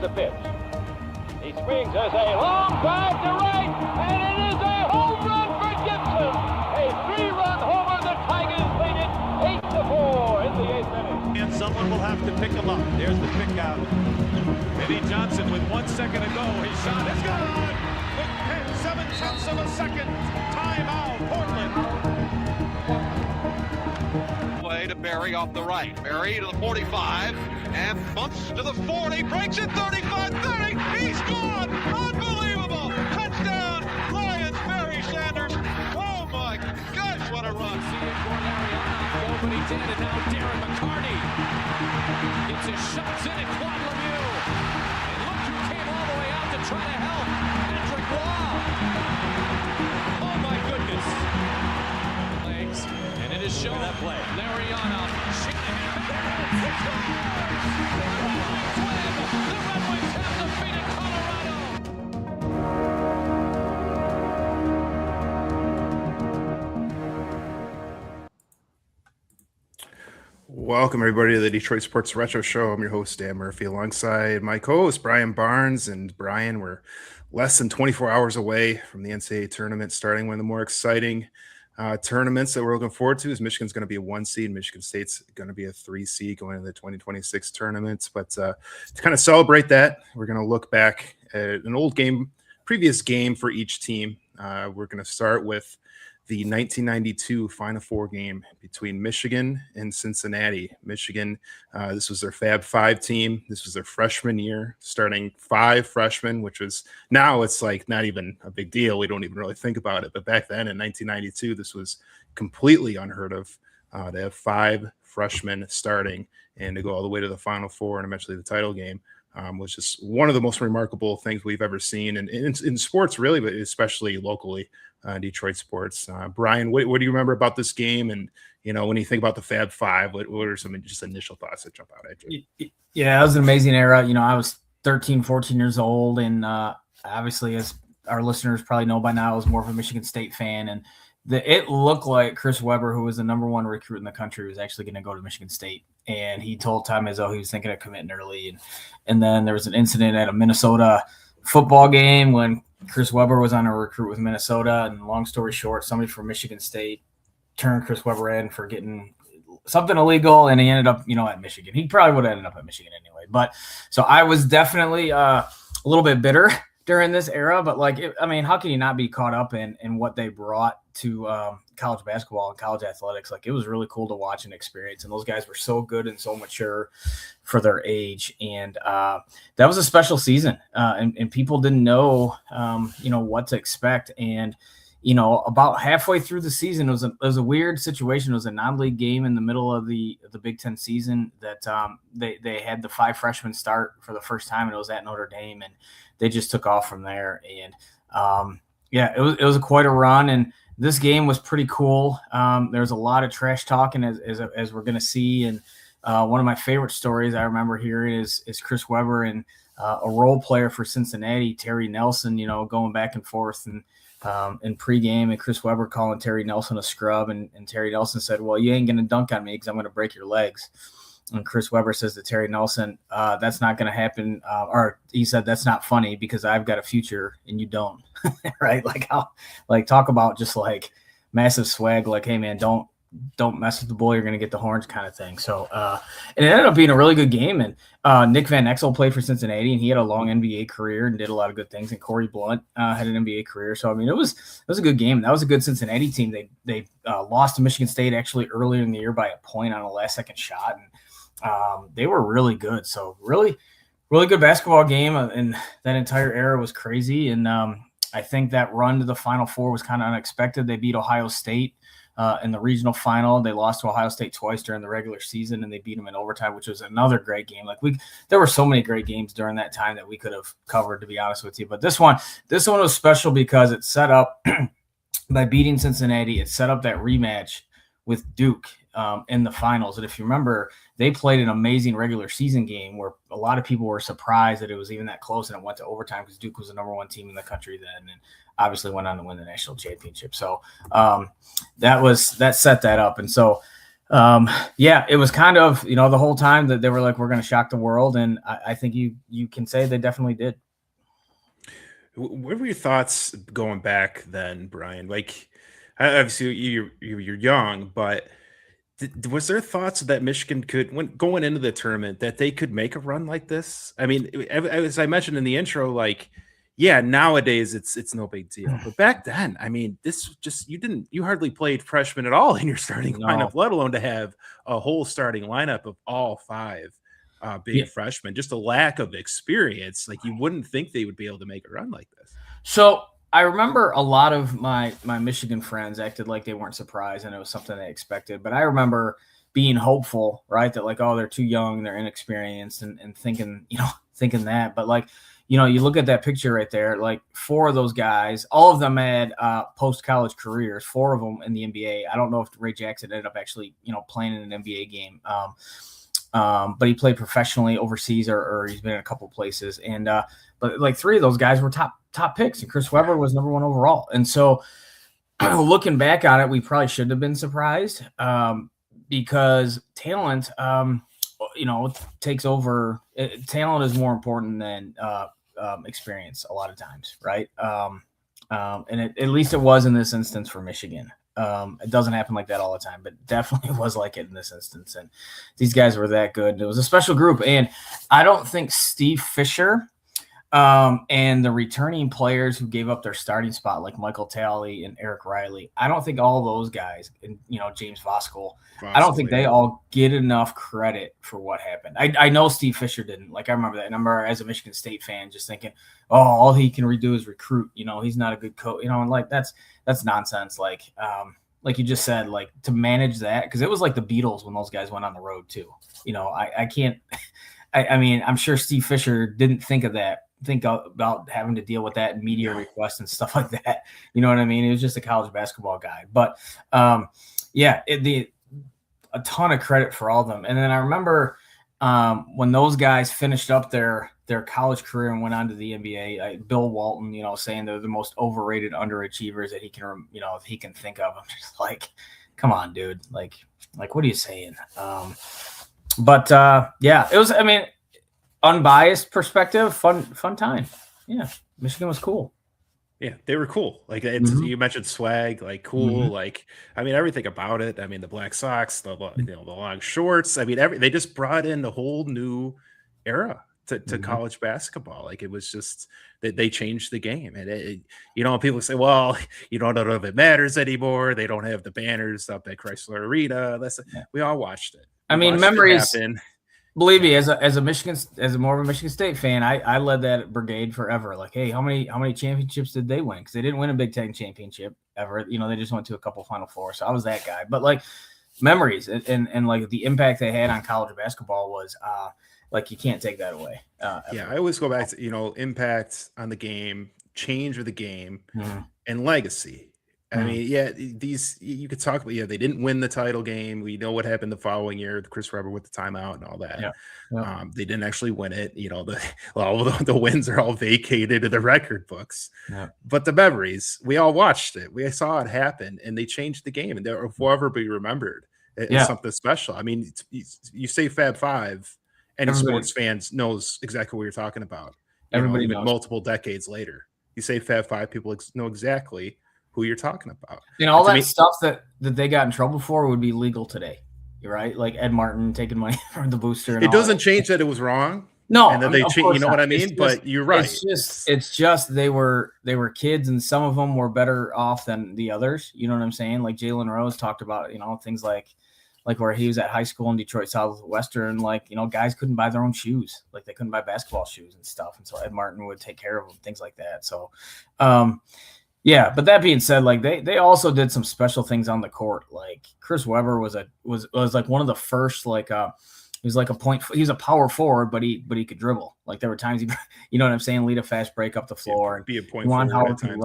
the pitch. He swings as a long drive to right, and it is a home run for Gibson. A 3-run homer. The Tigers lead it 8-4 in the 8th inning. And someone will have to pick him up. There's the pick out. Eddie Johnson with 1 second to go. His shot is gone. With 7/10 of a second. Timeout, Portland. Play to Barry off the right. Barry to the 45 and bumps to the 40. Breaks it 35-30. He's gone. Unbelievable. Touchdown. Lions. Barry Sanders. Oh my gosh, what a run. See it for Ariana. Go, but he did. And now Darren McCarty gets his shots in at Claude Lemieux. And look who came all the way out to try to help. Patrick Waugh. Oh my goodness. Legs. And it is shown. That play. Lariano. Shanahan. He scores! The Red Wings have defeated Colorado. Welcome, everybody, to the Detroit Sports Retro Show. I'm your host, Dan Murphy, alongside my co-host, Brian Barnes. And Brian, we're less than 24 hours away from the NCAA Tournament, starting one of the more exciting tournaments that we're looking forward to. Is Michigan's going to be a 1 seed, Michigan State's going to be a 3 seed going into the 2026 tournament. But to kind of celebrate that, we're going to look back at an old game, previous game for each team. We're going to start with the 1992 Final Four game between Michigan and Cincinnati. Michigan, this was their Fab Five team. This was their freshman year, starting 5 freshmen, which was, now it's like not even a big deal. We don't even really think about it. But back then in 1992, this was completely unheard of, to have 5 freshmen starting and to go all the way to the Final Four and eventually the title game. Was just one of the most remarkable things we've ever seen in sports, really, but especially locally, Detroit sports. Brian, what do you remember about this game? And, when you think about the Fab Five, what are some just initial thoughts that jump out at you? Yeah, it was an amazing era. I was 13, 14 years old. And obviously, as our listeners probably know by now, I was more of a Michigan State fan. And it looked like Chris Webber, who was the number 1 recruit in the country, was actually going to go to Michigan State. And he told Tom Izzo he was thinking of committing early. And then there was an incident at a Minnesota football game when Chris Webber was on a recruit with Minnesota. And long story short, somebody from Michigan State turned Chris Webber in for getting something illegal. And he ended up, at Michigan. He probably would have ended up at Michigan anyway. But so I was definitely a little bit bitter during this era. But how can you not be caught up in what they brought to college basketball and college athletics? It was really cool to watch and experience, and those guys were so good and so mature for their age. And that was a special season, and people didn't know what to expect. And about halfway through the season, it was a weird situation. It was a non-league game in the middle of the Big Ten season that they had the 5 freshmen start for the first time, and it was at Notre Dame, and they just took off from there. And it was quite a run. And this game was pretty cool. There's a lot of trash talking as we're going to see. And one of my favorite stories I remember hearing is Chris Webber and a role player for Cincinnati, Terry Nelson, going back and forth and in pregame, and Chris Webber calling Terry Nelson a scrub. And Terry Nelson said, "Well, you ain't going to dunk on me because I'm going to break your legs." And Chris Webber says to Terry Nelson, "That's not going to happen." Or he said, "That's not funny because I've got a future and you don't." Right? Talk about just massive swag. Hey man, don't mess with the bull. You're going to get the horns kind of thing. So, and it ended up being a really good game. And Nick Van Exel played for Cincinnati, and he had a long NBA career and did a lot of good things. And Corey Blunt had an NBA career. So, it was a good game. That was a good Cincinnati team. They lost to Michigan State actually earlier in the year by a point on a last-second shot. And they were really good. So, really, really good basketball game. And that entire era was crazy. And I think that run to the Final Four was kind of unexpected. They beat Ohio State in the regional final. They lost to Ohio State twice during the regular season, and they beat them in overtime, which was another great game. There were so many great games during that time that we could have covered, to be honest with you. But this one was special because it set up by beating Cincinnati. It set up that rematch with Duke in the finals. And if you remember, they played an amazing regular season game where a lot of people were surprised that it was even that close and it went to overtime because Duke was the number 1 team in the country then, and obviously went on to win the national championship. So that set that up. And so Yeah, it was kind of, the whole time that they were like, we're going to shock the world. And I think you can say they definitely did. What were your thoughts going back then, Brian? Like, obviously you're young, but was there thoughts that Michigan could, when going into the tournament, that they could make a run like this? I mean, as I mentioned in the intro, like, yeah, nowadays it's no big deal, but back then, I mean, this just you hardly played freshman at all in your starting lineup, let alone to have a whole starting lineup of all five being freshmen. Just a lack of experience. Like, you wouldn't think they would be able to make a run like this. So I remember a lot of my Michigan friends acted like they weren't surprised and it was something they expected. But I remember being hopeful, right? That like, oh, they're too young, they're inexperienced, and thinking that. But like, you look at that picture right there, like 4 of those guys, all of them had post-college careers, 4 of them in the NBA. I don't know if Ray Jackson ended up actually, playing in an NBA game. But he played professionally overseas or he's been in a couple places. And but like 3 of those guys were top picks, and Chris Webber was number 1 overall. And so looking back on it, we probably shouldn't have been surprised because talent, takes over. Talent is more important than experience a lot of times, right? And at least it was in this instance for Michigan. It doesn't happen like that all the time, but definitely was like it in this instance. And these guys were that good. It was a special group. And I don't think Steve Fisher and the returning players who gave up their starting spot, like Michael Talley and Eric Riley, I don't think all those guys, and James Voskuhl, I don't think they all get enough credit for what happened. I know Steve Fisher didn't. Like, I remember that. And I remember as a Michigan State fan just thinking, oh, all he can redo is recruit. He's not a good coach. And like that's nonsense. Like you just said, like, to manage that, because it was like the Beatles when those guys went on the road too. I can't. I mean, I'm sure Steve Fisher didn't think about having to deal with that media requests and stuff like that. You know what I mean? He was just a college basketball guy. But a ton of credit for all of them. And then I remember when those guys finished up their college career and went on to the NBA, Bill Walton, saying they're the most overrated underachievers that he can think of. I'm just like, come on, dude. Like, what are you saying? But it was, I mean, unbiased perspective, fun time. Yeah, Michigan was cool. Yeah, they were cool. Like, you mentioned swag, like cool, like, I mean, everything about it. I mean, the black socks, the long shorts. I mean, they just brought in a whole new era to college basketball. Like, it was just that they changed the game. And people say, well, you don't know if it matters anymore. They don't have the banners up at Chrysler Arena. We all watched it. I mean, memories. Believe me, as more of a Michigan State fan, I led that brigade forever. Like, hey, how many championships did they win? Because they didn't win a Big Ten championship ever. They just went to a couple Final Four. So I was that guy. But like, memories and like the impact they had on college basketball was like, you can't take that away. I always go back to impact on the game, change of the game, and legacy. I mean, you could talk about, they didn't win the title game. We know what happened the following year, Chris Webber with the timeout and all that. They didn't actually win it. All the wins are all vacated in the record books. But the memories, we all watched it. We saw it happen, and they changed the game, and they'll forever be remembered as something special. I mean, you say Fab Five, and sports fans knows exactly what you're talking about. Everybody even knows. Multiple decades later. You say Fab Five, people know exactly who you're talking about. All that stuff that they got in trouble for would be legal today, right? Like Ed Martin taking money from the booster. And it doesn't change that it was wrong. No, and that they change. You know what I mean? But you're right. It's just they were kids, and some of them were better off than the others. You know what I'm saying? Like Jalen Rose talked about, things like where he was at high school in Detroit Southwestern, like, guys couldn't buy their own shoes, like they couldn't buy basketball shoes and stuff, and so Ed Martin would take care of them, things like that. So, yeah, but that being said, like they also did some special things on the court. Like Chris Webber was like one of the first, like he was like he was a power forward, but he could dribble. Like there were times you know what I'm saying, lead a fast break up the floor. Be a point forward at times,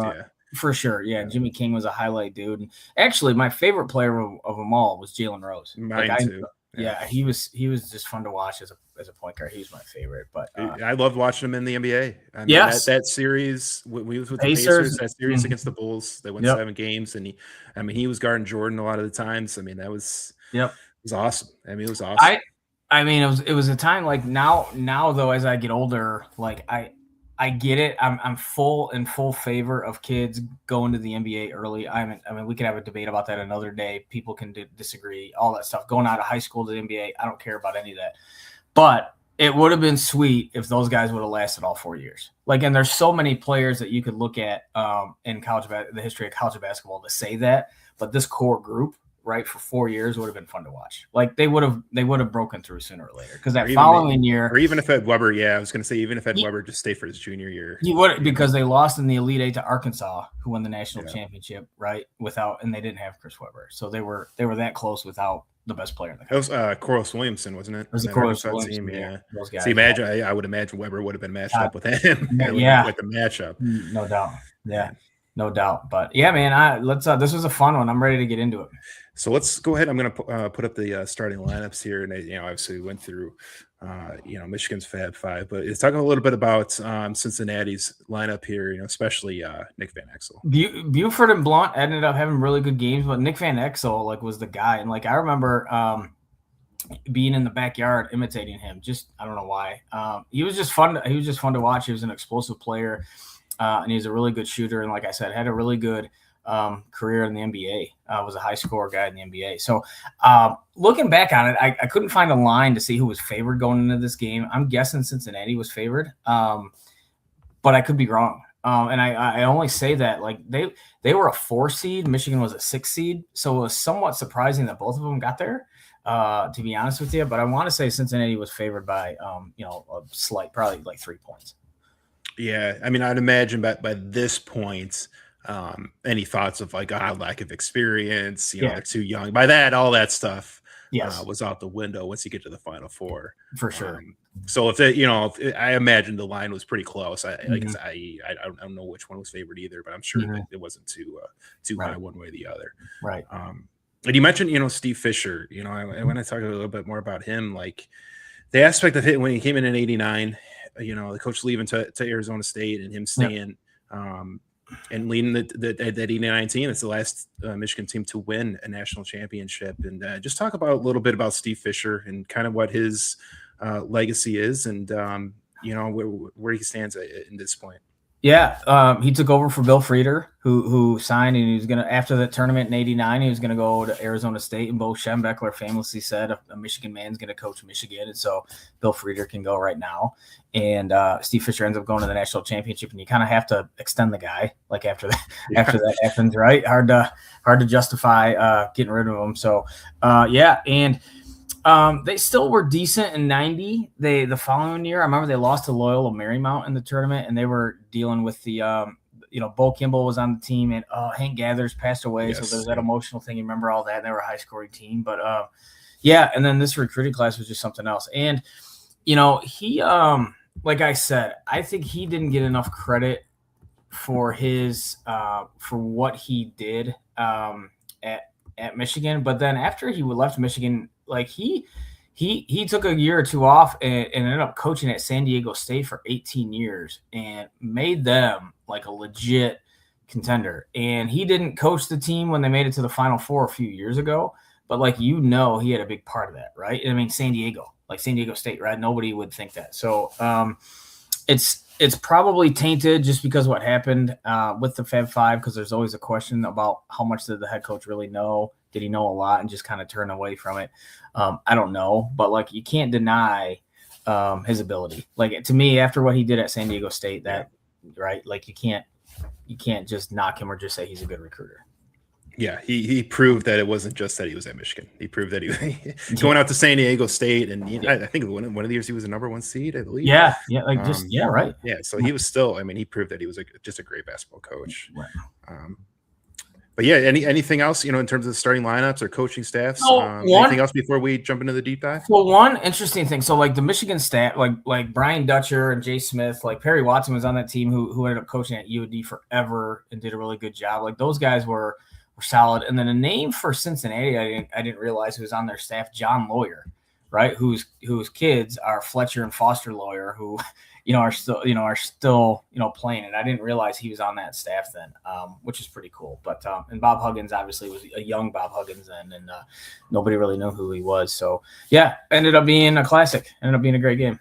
for sure. Yeah, Jimmy King was a highlight dude. And actually, my favorite player of them all was Jalen Rose. Mine too. Yeah, he was just fun to watch as a point guard. He was my favorite. But I loved watching him in the NBA. I mean, that series we was with the Pacers, that series against the Bulls, they won 7 games, and he was guarding Jordan a lot of the times. I mean, that was was awesome. I mean, it was awesome. I mean, it was a time like now though, as I get older, like I get it. I'm in full favor of kids going to the NBA early. I mean, we could have a debate about that another day. People can disagree, all that stuff. Going out of high school to the NBA, I don't care about any of that. But it would have been sweet if those guys would have lasted all 4 years. Like, and there's so many players that you could look at in the history of college basketball to say that. But this core group, right, for 4 years would have been fun to watch. Like they would have broken through sooner or later, because that following year, or even if Ed Weber, I was going to say, even if Ed Weber just stayed for his junior year, he would, because they lost in the Elite Eight to Arkansas, who won the national championship, right? And they didn't have Chris Webber, so they were that close without the best player in the country. That was Corliss Williamson, wasn't it? It was the Corliss Williamson team, yeah. Those guys. So imagine, I would imagine Webber would have been matched up with him. With the matchup, no doubt. Yeah, no doubt. But yeah, man, this was a fun one. I'm ready to get into it. So let's go ahead. I'm going to put up the starting lineups here, and obviously we went through, Michigan's Fab Five, but it's talking a little bit about Cincinnati's lineup here. Especially Nick Van Exel. Buford and Blount ended up having really good games, but Nick Van Exel was the guy, and I remember being in the backyard imitating him. Just I don't know why. He was just fun. He was just fun to watch. He was an explosive player, and he was a really good shooter, and like I said, had a really good career in the NBA, was a high score guy in the NBA. So looking back on it, I couldn't find a line to see who was favored going into this game. I'm guessing Cincinnati was favored, but I could be wrong. And I only say that they were a 4 seed. Michigan was a 6 seed. So it was somewhat surprising that both of them got there, to be honest with you. But I want to say Cincinnati was favored by, a slight, probably 3 points. Yeah. I mean, I'd imagine by this point, any thoughts of lack of experience, they're too young. By that, all that stuff was out the window once you get to the Final Four, for sure. So if I imagine the line was pretty close. I don't know which one was favored either, but I'm sure that it wasn't too high one way or the other. Right. And you mentioned Steve Fisher. I want to talk a little bit more about him, the aspect of it when he came in '89. The coach leaving to Arizona State and him staying. And leading that 89 team. It's the last Michigan team to win a national championship. And just talk about a little bit about Steve Fisher and kind of what his legacy is, and where he stands in this point. Yeah, he took over for Bill Frieder, who signed, and he was going to, after the tournament in '89, he was going to go to Arizona State. And Bo Schembechler famously said, a Michigan man's going to coach Michigan, and so Bill Frieder can go right now. And Steve Fisher ends up going to the national championship, and you kind of have to extend the guy after that happens, right? Hard to justify getting rid of him. So and they still were decent in '90. The following year, I remember they lost to Loyola Marymount in the tournament, and they were dealing with the Bo Kimball was on the team, and Hank Gathers passed away. Yes. So there's that emotional thing. You remember all that? They were a high scoring team, but and then this recruiting class was just something else. And he like I said, I think he didn't get enough credit for his for what he did at Michigan. But then after he left Michigan, he took a year or two off and ended up coaching at San Diego State for 18 years and made them a legit contender. And he didn't coach the team when they made it to the Final Four a few years ago, but he had a big part of that, right? I mean, San Diego State, right? Nobody would think that. So it's probably tainted just because what happened with the Fab Five, because there's always a question about how much did the head coach really know? Did he know a lot and just kind of turn away from it? I don't know, but you can't deny his ability. To me, after what he did at San Diego State, right? You can't just knock him or just say he's a good recruiter. Yeah, he proved that it wasn't just that he was at Michigan. He proved that he going out to San Diego State, and I think one of the years he was a number 1 seed, I believe. Yeah, right. Yeah, so he was still. I mean, he proved that he was just a great basketball coach. Right. But yeah, anything else in terms of the starting lineups or coaching staffs? Anything else before we jump into the deep dive? Well, one interesting thing. So the Michigan staff, like Brian Dutcher and Jay Smith, Perry Watson was on that team who ended up coaching at UAD forever and did a really good job. Those guys were solid. And then a name for Cincinnati, I didn't realize who was on their staff, John Lawyer, right? Whose kids are Fletcher and Foster Lawyer, who are still playing. And I didn't realize he was on that staff then, which is pretty cool. But and Bob Huggins obviously was a young Bob Huggins then, and nobody really knew who he was. So yeah, ended up being a classic. Ended up being a great game.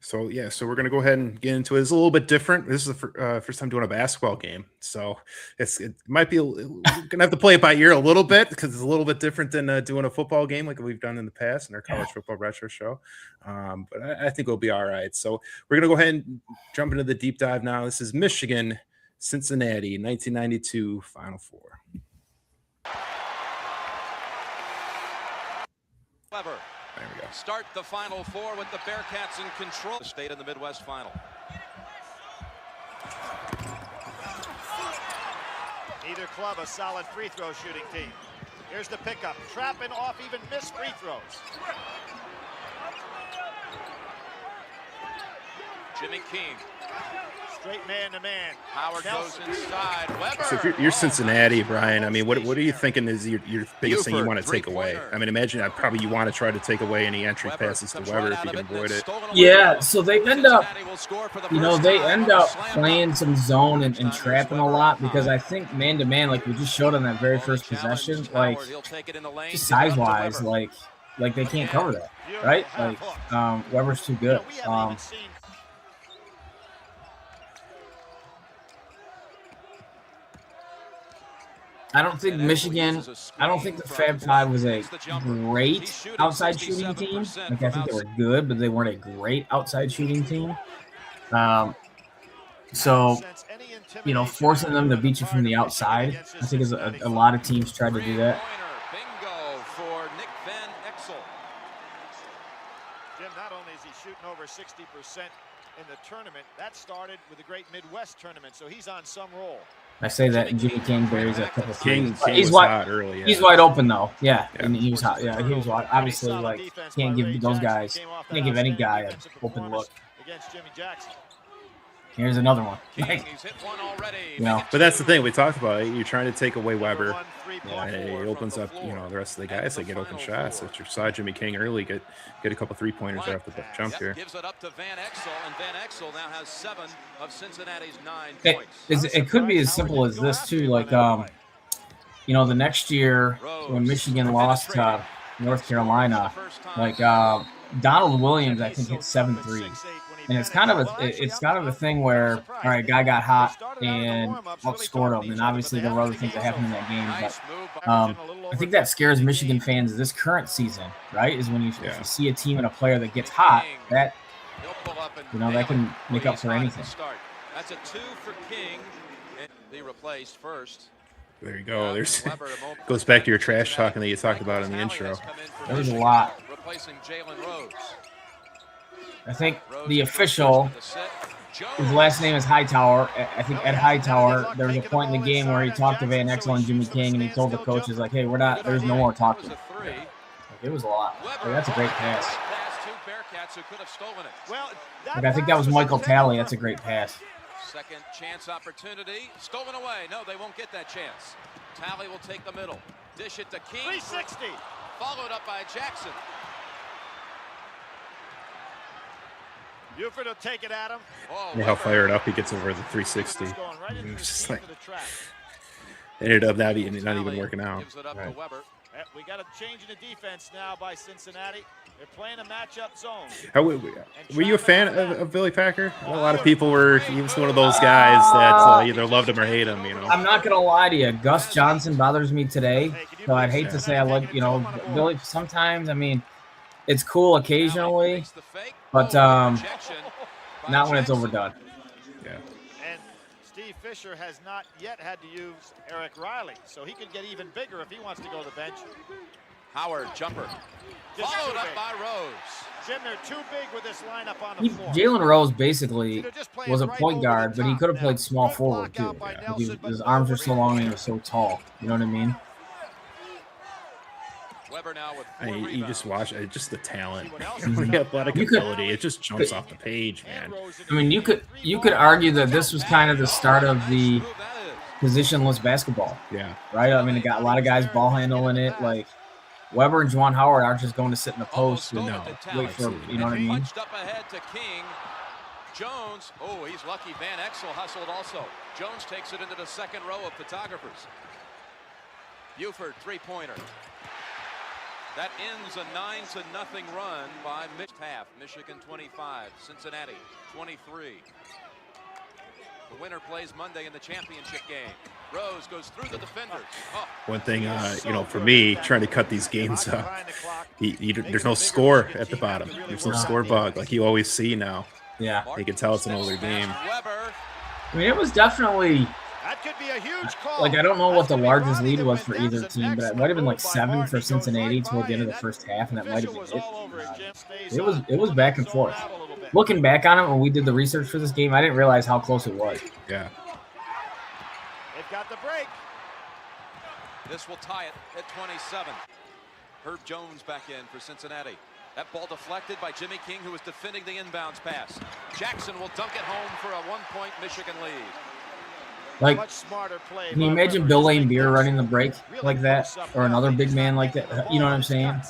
So yeah, so we're gonna go ahead and get into it. It's a little bit different. This is the first time doing a basketball game, so it might be we're gonna have to play it by ear a little bit because it's a little bit different than doing a football game like we've done in the past in our college football retro show. But I think we'll be all right. So we're gonna go ahead and jump into the deep dive now. This is Michigan, Cincinnati, 1992 Final Four. Clever. There we go. Start the Final Four with the Bearcats in control. The state in the Midwest Final. Neither club a solid free throw shooting team. Here's the pickup. Trapping off even missed free throws. Jimmy King. Straight man-to-man. Howard goes inside. Weber. So if you're Cincinnati, Brian, I mean, what are you thinking is your biggest thing you want to take away? I mean, imagine that probably you want to try to take away any entry passes to Weber if you can avoid it. Yeah, so they end up, playing some zone and trapping a lot because I think man-to-man, like we just showed on that very first possession, like just size-wise, like they can't cover that, right? Like Weber's too good. I don't think the Fab Five was a great outside shooting team. Like I think they were good, but they weren't a great outside shooting team. So, forcing them to beat you from the outside, I think is a lot of teams tried to do that. Bingo for Nick Van Exel. Jim, not only is he shooting over 60% in the tournament, that started with the Great Midwest Tournament, so he's on some roll. I say that, and Jimmy King buries a couple of King he's was wide, hot early. Yeah. He's wide open though. Yeah, and he was hot. Yeah, he was wide. Obviously, can't give those guys, can't give any guy an open look. Against Jimmy Jackson. Here's another one. But that's the thing we talked about. It. You're trying to take away Weber, and it opens up, the rest of the guys that get open shots. If you saw Jimmy King early get a couple 3-pointers off the jump here. Gives it up to Van Exel, and Van Exel now has 7 of Cincinnati's 9 points. It could be as simple as this too. Like, the next year when Michigan lost to North Carolina, like Donald Williams, I think hit 7 threes. And it's kind of a thing where, all right, guy got hot and outscored him, and obviously there were other things that happened in that game. But I think that scares Michigan fans this current season, right? Is when if you see a team and a player that gets hot, that that can make up for anything. That's a 2 for King. Be replaced first. There you go. There's goes back to your trash talking that you talked about in the intro. There was a lot. Replacing Jalen Rose. I think the official, his last name is Hightower. I think Ed Hightower, there was a point in the game where he talked to Van Exel and Jimmy King, and he told the coaches, like, hey, there's no more talking. Like, it was a lot. Like, that's a great pass. Like, I think that was Michael Talley. That's a great pass. Second chance opportunity. Stolen away. No, they won't get that chance. Talley will take the middle. Dish it to King. 360. Followed up by Jackson. Buford will take it at him. How fired up he gets over the 360. Just like ended up not even working out. Right. We got a change in the defense now by Cincinnati. They're playing a matchup zone. Were you a fan of Billy Packer? A lot of people were. He was one of those guys that either loved him or hate him. I'm not gonna lie to you. Gus Johnson bothers me today. So I'd hate to say I like Billy. Sometimes it's cool occasionally, but not when it's overdone. Yeah. And Steve Fisher has not yet had to use Eric Riley, so he could get even bigger if he wants to go to the bench. Howard, jumper. Followed up by Rose. Jim, they're too big with this lineup on the floor. Jalen Rose basically was a point guard, but he could have played small forward too. His arms are so long and he was so tall. You know what I mean? You just watch it, just the talent, the athletic ability. It just jumps off the page, man. I mean, you could argue that this was kind of the start of the positionless basketball. Yeah. Right. I mean, it got a lot of guys ball handling it. Like Weber and Juwan Howard aren't just going to sit in the post and wait for, you know what I mean? Jones. Oh, he's lucky. Van Exel hustled also. Jones takes it into the second row of photographers. Buford, three-pointer. That ends a 9-0 run by half. Michigan 25, Cincinnati 23. The winner plays Monday in the championship game. Rose goes through the defenders. Oh. One thing, for me, trying to cut these games up, there's no score at the bottom. There's no score bug like you always see now. Yeah. You can tell it's an older game. I mean, it was definitely, That could be a huge call. like, I don't know what the largest lead was for either team, but it might have been like 7 for Cincinnati toward the end of the first half, and that might have been it. It was back and forth. Looking back on it, when we did the research for this game, I didn't realize how close it was. Yeah. They've got the break. This will tie it at 27. Herb Jones back in for Cincinnati. That ball deflected by Jimmy King, who was defending the inbounds pass. Jackson will dunk it home for a 1-point Michigan lead. Like, Much smarter play. can you imagine Bill Lane Beer running the break like that, or another big man like that? You know what I'm saying?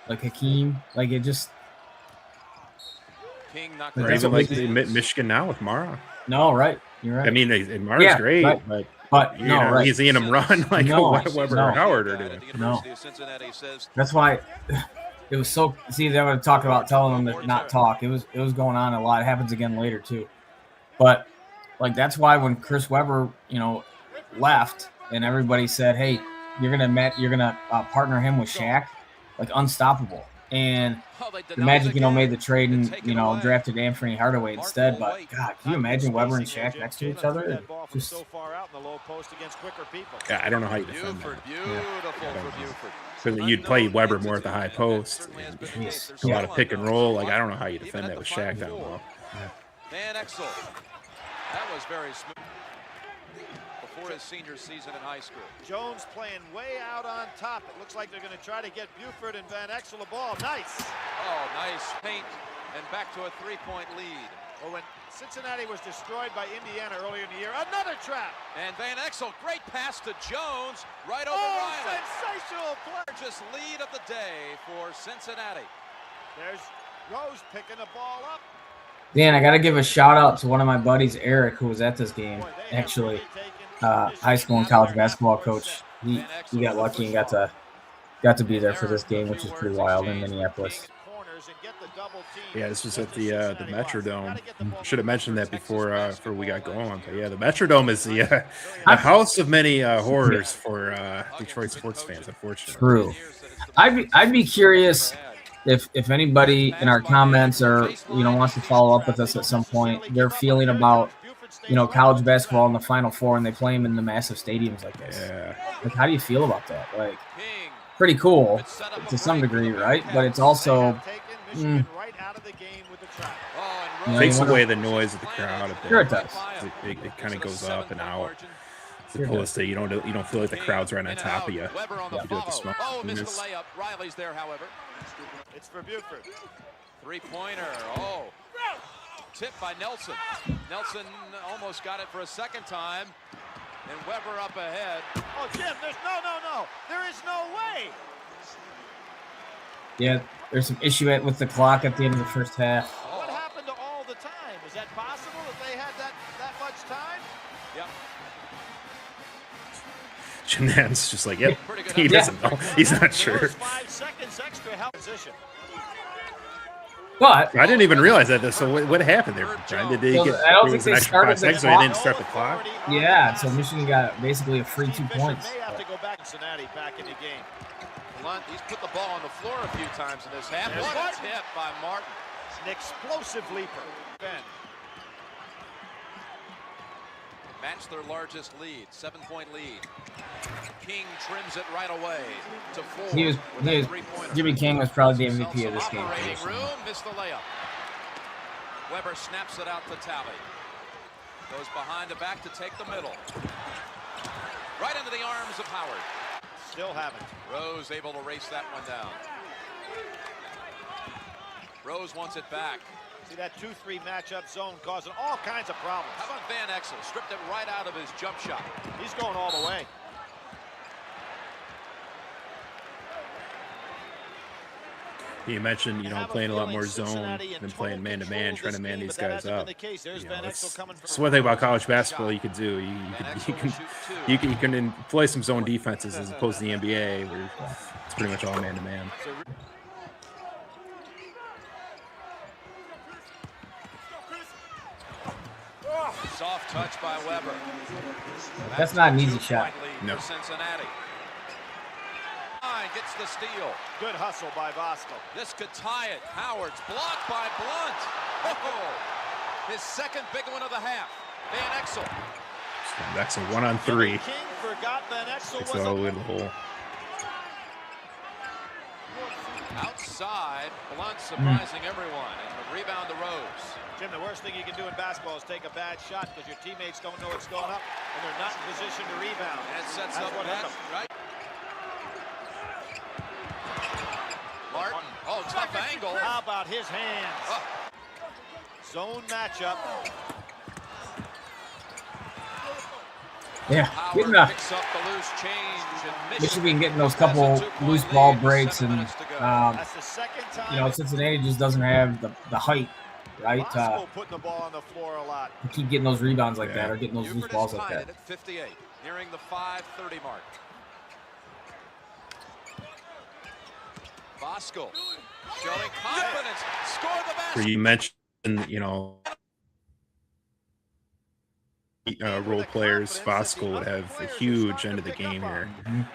Like Hakeem, like it just. King knocked Or it even out. like Michigan now with Mara. No, right? You're right. I mean, Mara's great, right. but no, right? he's seeing him run like No, what Weber no. or Howard are doing. No. Cincinnati says That's why it was so. See, they would talk about telling them to not talk. It was going on a lot. It happens again later too. But like that's why when Chris Webber, left and everybody said, "Hey, you're gonna partner him with Shaq, like unstoppable." And the Magic, made the trade and drafted Anthony Hardaway instead. But God, can you imagine Webber and Shaq next to each other? Just, Yeah, I don't know how you defend Buford, that. beautiful for Buford. So you'd play Weber more at the high post. A lot of pick and roll. Like I don't know how you defend that with Shaq down low. Van Exel. That was very smooth before his senior season in high school. Jones playing way out on top. It looks like they're going to try to get Buford and Van Exel the ball. Nice. Oh, nice paint and back to a 3-point lead. Well, when Cincinnati was destroyed by Indiana earlier in the year, another trap. And Van Exel, great pass to Jones, right over Riley. Sensational play. Largest lead of the day for Cincinnati. There's Rose picking the ball up. Dan, I got to give a shout out to one of my buddies, Eric, who was at this game. Actually, high school and college basketball coach. He got lucky and got to be there for this game, which is pretty wild in Minneapolis. Yeah, this was at the Metrodome. Should have mentioned that before we got going. But yeah, the Metrodome is the house of many horrors for Detroit sports fans, unfortunately. True. I'd be curious if anybody in our comments or wants to follow up with us at some point, their feeling about college basketball in the Final Four and they play them in the massive stadiums like this. Yeah. Like, how do you feel about that? Like, pretty cool to some degree, right? But it's also Takes away the noise of the crowd. Sure it does. It kind of goes up and out. As opposed to you don't feel like the crowd's right on top of you. You do it the smart. Oh, missed the layup. Riley's there, however. It's for Buford. Three-pointer. Oh. Tipped by Nelson. Nelson almost got it for a second time. And Webber up ahead. Oh, Jim, there's no. There is no way. Yeah, there's some issue with the clock at the end of the first half. What happened to all the time? Is that possible that they had that much time? Yep. Shenan's just like, yep, he doesn't know. He's not sure. 5 seconds extra help position. But I didn't even realize that. So what happened there, Brian? Did they get? I don't there think was they an extra started 5 seconds, the so they clock. didn't start the clock. yeah, so Michigan got basically a free 2 points. May have to go back. Cincinnati back in the game. Blunt, he's put the ball on the floor a few times in this half. There's What a Martin. tip by Martin. An explosive leaper. Ben. Match their largest lead, 7-point lead. King trims it right away to 4. Jimmy King was probably the MVP of this game. Operating room, missed the layup. Webber snaps it out to Talley. Goes behind the back to take the middle. Right into the arms of Howard. Still haven't. Rose able to race that one down. Rose wants it back. See that 2-3 matchup zone causing all kinds of problems. How about Van Exel? Stripped it right out of his jump shot. He's going all the way. You mentioned, playing a lot more zone than playing man-to-man, trying to man these guys up. It's one thing about college basketball you could do. You can employ some zone defenses as opposed to the NBA, where it's pretty much all man-to-man. Soft touch by Weber. That's not an easy shot. No. Cincinnati. Gets the steal. Good hustle by Vosco. This could tie it. Howard's blocked by Blunt. Oh, his second big one of the half. Van Exel. That's a 1-on-3. King forgot Van Exel It's was all the way to the hole. Outside, Blunt surprising everyone. And the rebound to Rose. Jim, the worst thing you can do in basketball is take a bad shot because your teammates don't know it's going up and they're not in position to rebound. And it sets That's up what that, happened. right? Martin. Oh, tough angle. How about his hands? Zone matchup. Yeah, Howard picks up the loose change. And Michigan getting those couple loose ball breaks, and That's the second time. Cincinnati just doesn't have the height, right? Vosco putting the ball on the floor a lot. To keep getting those rebounds like that or getting those loose Buford balls is like tied that. at 58, nearing the 5:30 mark. Vosco showing confidence. Score the Where basket. you mentioned, role players, Vosco would have a huge end of the game here. In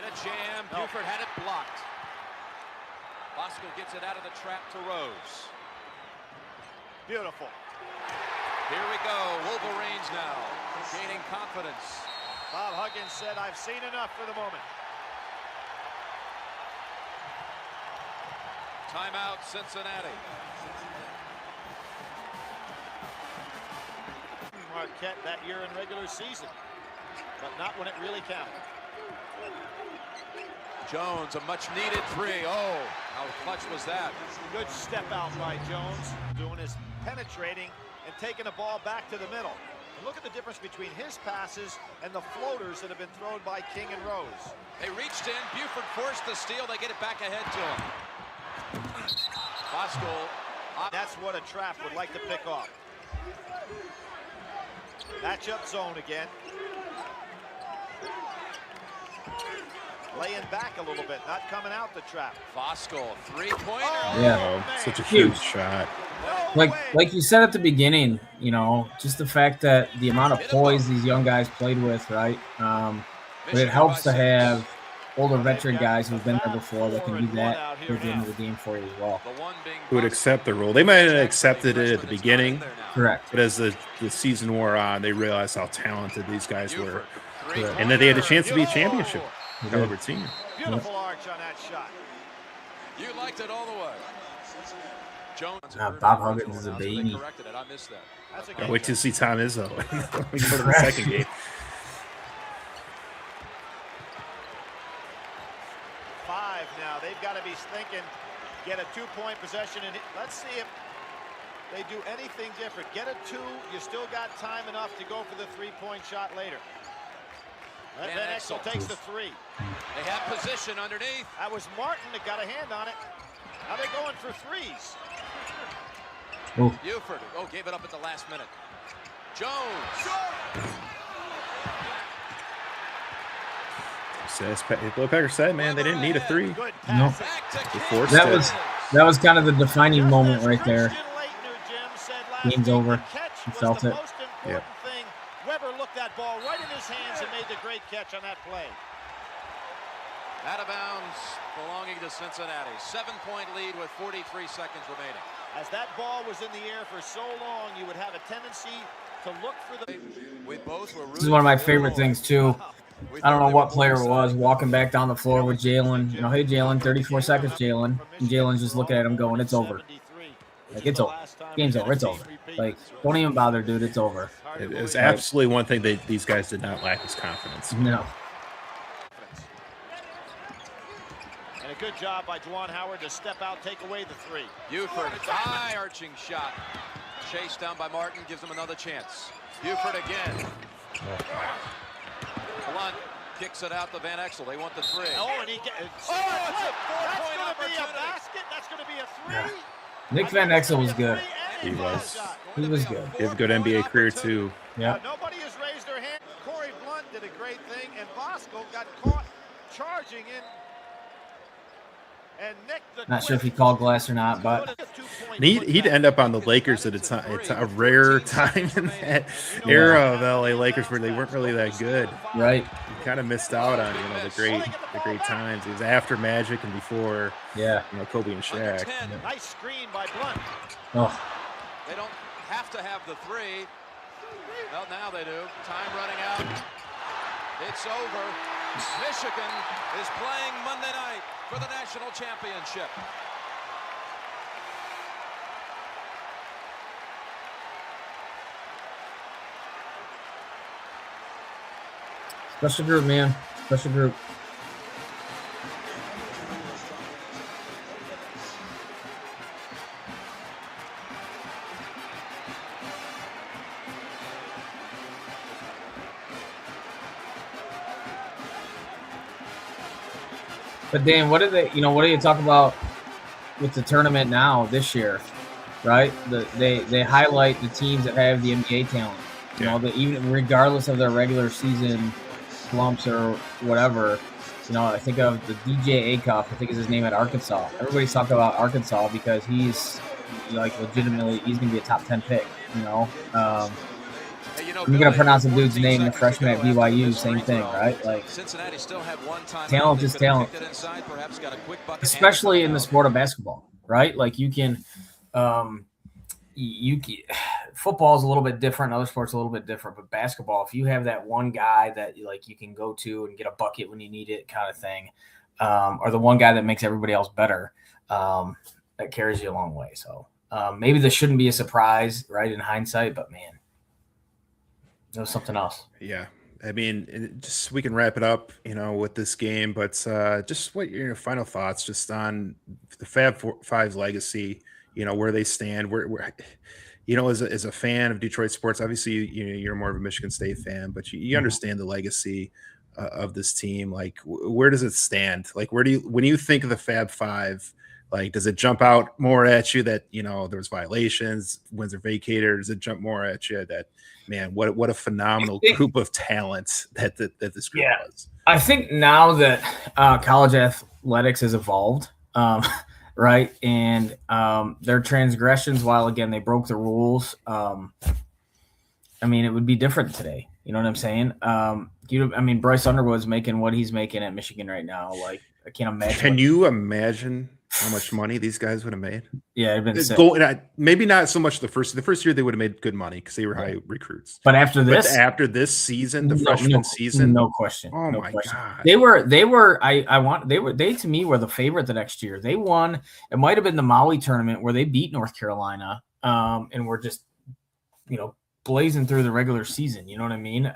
a jam, Buford had it blocked. Vosco gets it out of the trap to Rose. Beautiful. Here we go, Wolverines now, gaining confidence. Bob Huggins said, I've seen enough for the moment. Timeout, Cincinnati. Marquette that year in regular season, but not when it really counted. Jones, a much-needed three. Oh, how clutch was that? Good step out by Jones, doing his penetrating and taking the ball back to the middle. And look at the difference between his passes and the floaters that have been thrown by King and Rose. They reached in, Buford forced the steal, they get it back ahead to him. Vosco. That's what a trap would like to pick off. Matchup zone again. Laying back a little bit, not coming out the trap. Vosco, three-pointer. Yeah. Oh, such a huge shot. Like you said at the beginning, just the fact that the amount of poise these young guys played with, right? But it helps to have older veteran guys who've been there before that can do that at the end of the game for you as well. Who would accept the role. They might have accepted it at the beginning, Correct. but as the season wore on, they realized how talented these guys were, and that they had a chance to be a championship caliber team. Beautiful arch on that shot. You liked it all the way. Jones. Bob Huggins is a baby. I missed that. That's a I good wait to see Tom Izzo. We go to the second game. 5 now. They've got to be thinking, get a 2-point possession, and let's see if they do anything different. Get a 2. You still got time enough to go for the 3-point shot later. Van Exel takes the 3. They have position underneath. That was Martin that got a hand on it. Now they're going for 3s. Buford. Oh, gave it up at the last minute. Jones. What Packer said, man, they didn't need a 3. No. They forced That it. was kind of the defining moment right there. Game's over. You felt it. Yeah. Weber looked that ball right in his hands and made the great catch on that play. Out of bounds, belonging to Cincinnati. 7-point lead with 43 seconds remaining. As that ball was in the air for so long, you would have a tendency to look for the... We both were This is one of my favorite things too. I don't know what player it was walking back down the floor with Jalen. Hey Jalen, 34 seconds, Jalen. And Jalen's just looking at him going, it's over. Like, it's over. Game's over. It's over. Like, don't even bother, dude. It's over. It is absolutely one thing that these guys did not lack is confidence. No. And a good job by Juwan Howard to step out, take away the 3. Buford, high arching shot. Chased down by Martin, gives him another chance. Buford again. Blunt kicks it out to Van Exel. They want the three. Oh, and he gets. It's a four-point That's going to be a opportunity. basket. That's going to be a three. Nick Van Exel was good. He was. He was good. He has a good NBA career too. Yeah. Nobody has raised their hand. Corey Blunt did a great thing, and Bosco got caught charging in. And Nick, Not sure if he called glass or not, but He'd end up on the Lakers at a time. It's a rare time in that era of LA Lakers where they weren't really that good. right. He kind of missed out on the great times. He was after Magic and before Yeah. Kobe and Shaq. Nice screen by Blunt. Oh, They don't have to have the three. Well, now they do. Time running out. It's over. Michigan is playing Monday night for the national championship. special group, man. Special group. But Dan, what do you talk about with the tournament now this year, right? They highlight the teams that have the NBA talent. You know, that even regardless of their regular season slumps or whatever. I think of the DJ Acuff, I think is his name at Arkansas. Everybody's talking about Arkansas because he's legitimately he's gonna be a top 10 pick, I'm gonna pronounce the dude's name, the freshman at BYU, same thing, right? Like Cincinnati still had one time. talent is talent, especially in the sport of basketball, right? Like you can football is a little bit different, other sports a little bit different, but basketball, if you have that one guy that you can go to and get a bucket when you need it kind of thing, or the one guy that makes everybody else better, that carries you a long way. So maybe this shouldn't be a surprise, right, in hindsight, but man, it was something else. Yeah. I mean, just we can wrap it up, with this game, but just what your final thoughts just on the Fab Five's legacy, where they stand, where as a fan of Detroit sports, obviously, you're more of a Michigan State fan, but you understand the legacy of this team. Like, where does it stand? Like, when you think of the Fab Five, like, does it jump out more at you that, there was violations, wins are vacated, or does it jump more at you that, man, what a phenomenal group of talent that this group was? I think now that college athletics has evolved, right, and their transgressions, while again they broke the rules, it would be different today. You know what I'm saying? Bryce Underwood's making what he's making at Michigan right now. Like, I can't imagine. Can you imagine how much money these guys would have made? Yeah, it'd been sick. Maybe not so much the first year they would have made good money because they were high recruits. But after this season, the freshman season, no question. Oh no my question. God, they to me were the favorite the next year. They won. It might have been the Maui tournament where they beat North Carolina, and were just blazing through the regular season. You know what I mean?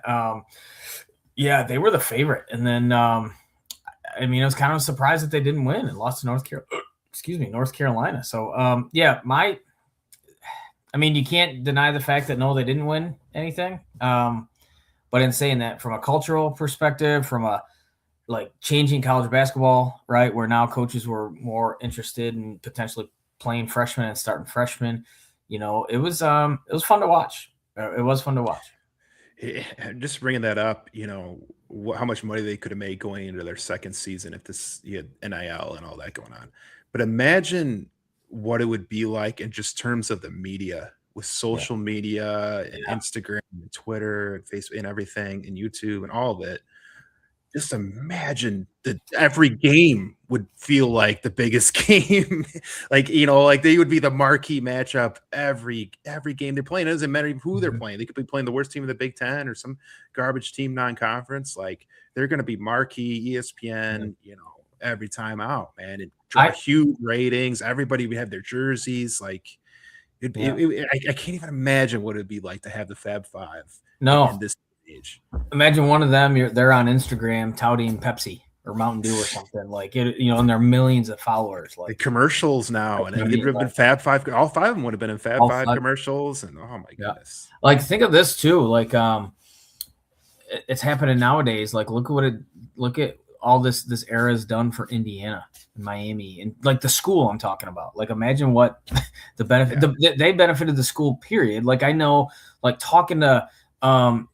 Yeah, they were the favorite, and then I was kind of surprised that they didn't win and lost to North Carolina. So, you can't deny the fact that no, they didn't win anything. But in saying that, from a cultural perspective, from a changing college basketball, right, where now coaches were more interested in potentially playing freshmen and starting freshmen, it was fun to watch. It was fun to watch. Just bringing that up, how much money they could have made going into their second season if you had NIL and all that going on. But imagine what it would be like in just terms of the media, with social media and Instagram and Twitter and Facebook and everything and YouTube and all of it. Just imagine that every game would feel like the biggest game. They would be the marquee matchup every game they're playing. It doesn't matter who they're playing. They could be playing the worst team in the Big Ten or some garbage team non-conference. Like, they're going to be marquee ESPN, every time out, man. It draw huge ratings. Everybody would have their jerseys. Like, I can't even imagine what it'd be like to have the Fab Five. No. In this age. Imagine one of them, they're on Instagram touting Pepsi or Mountain Dew or something, and they're millions of followers. Like, the commercials now, and it would have been Fab Five. All five of them would have been in Fab Five commercials, and oh my goodness! Think of this too. it's happening nowadays. Like, look at all this era has done for Indiana and Miami and like the school I'm talking about. Like, imagine what the benefit they benefited the school, period. Like, I know, like, talking to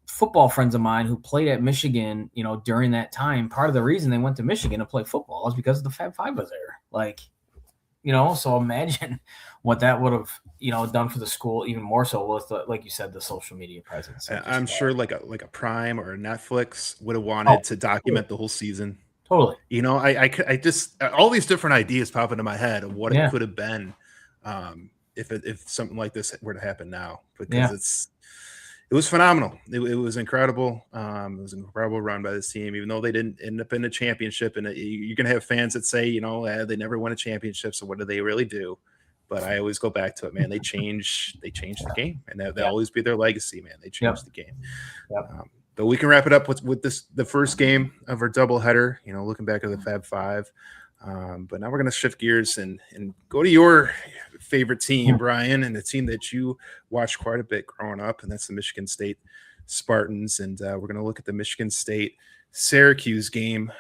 football friends of mine who played at Michigan, during that time, part of the reason they went to Michigan to play football is because the Fab Five was there. Like, so imagine what that would have, done for the school, even more so with, like you said, the social media presence. I'm sure like a Prime or a Netflix would have wanted to document the whole season. Totally. I just all these different ideas pop into my head of what it could have been if something like this were to happen now, because it was phenomenal. It was incredible. It was an incredible run by this team, even though they didn't end up in a championship. And you're going to have fans that say, they never won a championship. So what do they really do? But I always go back to it, man. They changed the game, and they'll always be their legacy, man. They changed the game. Yep. But we can wrap it up with the first game of our doubleheader, looking back at the Fab Five. But now we're going to shift gears and go to your favorite team, Brian, and the team that you watched quite a bit growing up, and that's the Michigan State Spartans. And we're going to look at the Michigan State Syracuse game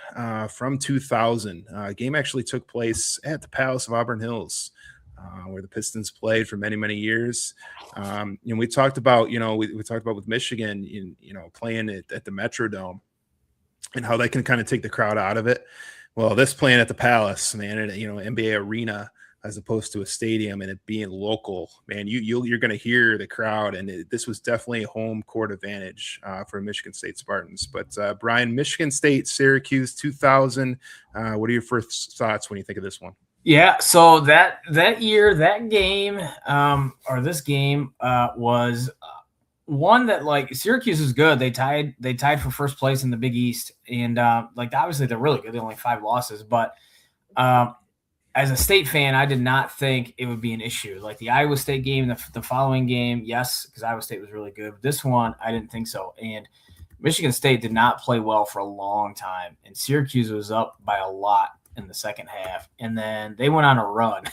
from 2000. Game actually took place at the Palace of Auburn Hills, where the Pistons played for many, many years. We talked about, we talked about with Michigan, playing at the Metrodome and how they can kind of take the crowd out of it. Well, this playing at the Palace, man, and NBA arena as opposed to a stadium, and it being local, man, you're going to hear the crowd, and this was definitely a home court advantage for Michigan State Spartans. But Brian, Michigan State, Syracuse, 2000. What are your first thoughts when you think of this one? Yeah, so that year, that game, or this game, was one that, like, Syracuse is good. They tied for first place in the Big East, and obviously they're really good. They only 5 losses, but as a State fan, I did not think it would be an issue. Like the Iowa State game, the following game, yes, because Iowa State was really good. This one, I didn't think so, and Michigan State did not play well for a long time, and Syracuse was up by a lot in the second half, and then they went on a run.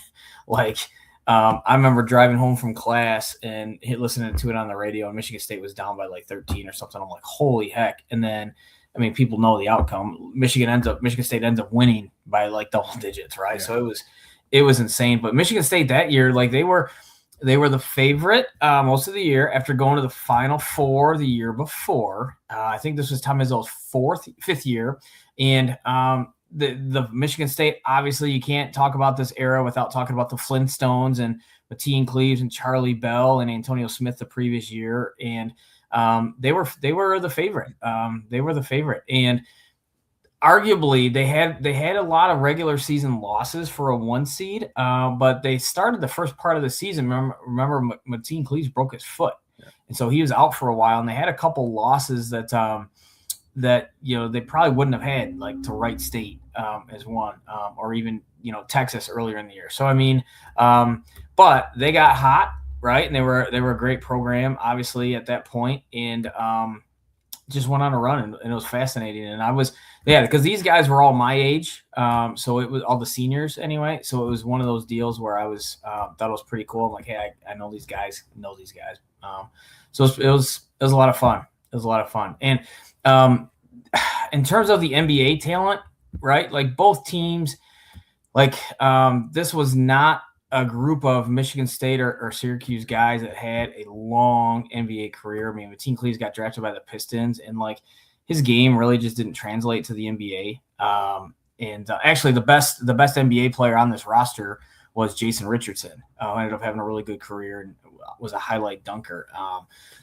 I remember driving home from class and listening to it on the radio, and Michigan State was down by like 13 or something. I'm like, holy heck. And then, people know the outcome. Michigan State ends up winning by like double digits, right? Yeah. So it was insane. But Michigan State that year, like they were the favorite most of the year after going to the Final Four the year before. I think this was Tom Izzo's 5th year. And the Michigan State, obviously you can't talk about this era without talking about the Flintstones and Mateen Cleaves and Charlie Bell and Antonio Smith the previous year. And they were the favorite. They were the favorite. And arguably they had a lot of regular season losses for a 1 seed. But they started the first part of the season. Remember Mateen Cleaves broke his foot. Yeah. And so he was out for a while, and they had a couple losses that they probably wouldn't have had, like to Wright State as one, or even Texas earlier in the year. So but they got hot, right? And they were a great program, obviously, at that point, and just went on a run, and it was fascinating. And because these guys were all my age, so it was all the seniors anyway. So it was one of those deals where I was thought it was pretty cool. I'm like, hey, I know these guys, so it was a lot of fun. It was a lot of fun, and in terms of the NBA talent, right? Like both teams, this was not a group of Michigan State or Syracuse guys that had a long NBA career. Mateen Cleaves got drafted by the Pistons, and his game really just didn't translate to the NBA. Actually, the best NBA player on this roster was Jason Richardson, who ended up having a really good career and was a highlight dunker.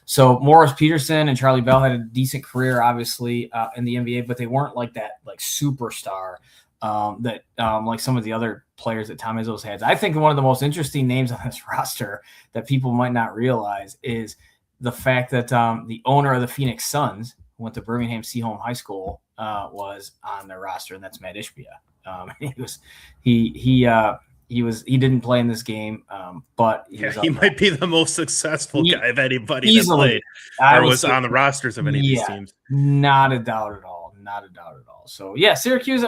So Morris Peterson and Charlie Bell had a decent career, obviously, in the NBA, but they weren't like that, superstar that some of the other players that Tom Izzo's had. I think one of the most interesting names on this roster that people might not realize is the fact that the owner of the Phoenix Suns, who went to Birmingham Seaholm High School, was on their roster, and that's Matt Ishbia. He didn't play in this game, but he might be the most successful guy of anybody that played or was on the rosters of any of these teams. Not a doubt at all. So yeah, Syracuse.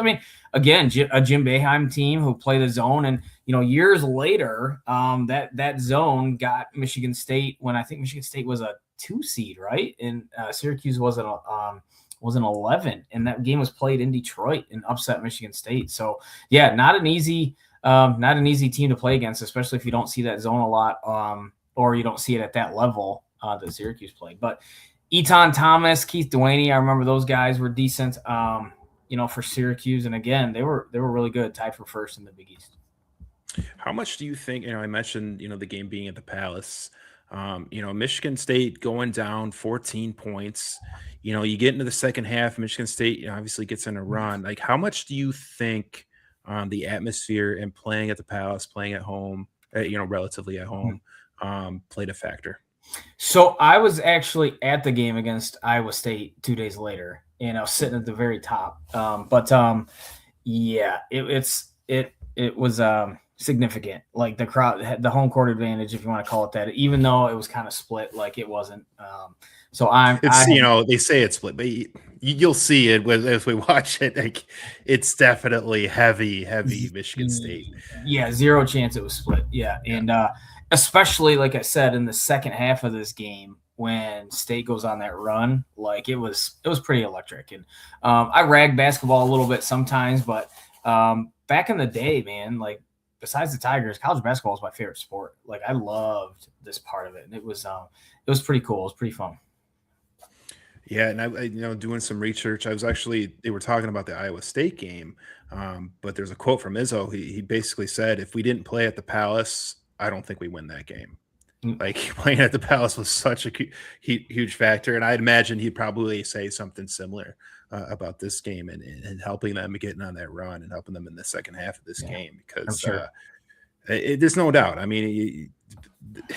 Again, a Jim Boeheim team who played the zone, and years later, that zone got Michigan State when I think Michigan State was a 2 seed, right? And Syracuse was an 11, and that game was played in Detroit and upset Michigan State. So yeah, not an easy team to play against, especially if you don't see that zone a lot, or you don't see it at that level that Syracuse played. But Eton Thomas, Keith Dewaney, I remember those guys were decent, for Syracuse. And again, they were really good, tied for first in the Big East. How much do you think, I mentioned, the game being at the Palace, Michigan State going down 14 points, you get into the second half, Michigan State obviously gets in a run. Like, how much do you think the atmosphere and playing at the Palace, playing at home, relatively at home, played a factor? So I was actually at the game against Iowa State 2 days later, and I was sitting at the very top. It was significant. Like the crowd had the home court advantage, if you want to call it that, even though it was kind of split, like it wasn't. They say it's split, but you'll see it as we watch it. Like, it's definitely heavy Michigan State. Yeah, zero chance it was split. Yeah. And especially, like I said, in the second half of this game, when State goes on that run, like it was pretty electric. And I rag basketball a little bit sometimes, but back in the day, man, like besides the Tigers, college basketball is my favorite sport. Like I loved this part of it, and it was pretty cool. It was pretty fun. Yeah, and I doing some research, they were talking about the Iowa State game, but there's a quote from Izzo. He basically said, if we didn't play at the Palace, I don't think we win that game. Like, playing at the Palace was such a huge factor, and I'd imagine he'd probably say something similar about this game and helping them getting on that run and helping them in the second half of this game, because there's no doubt. I mean,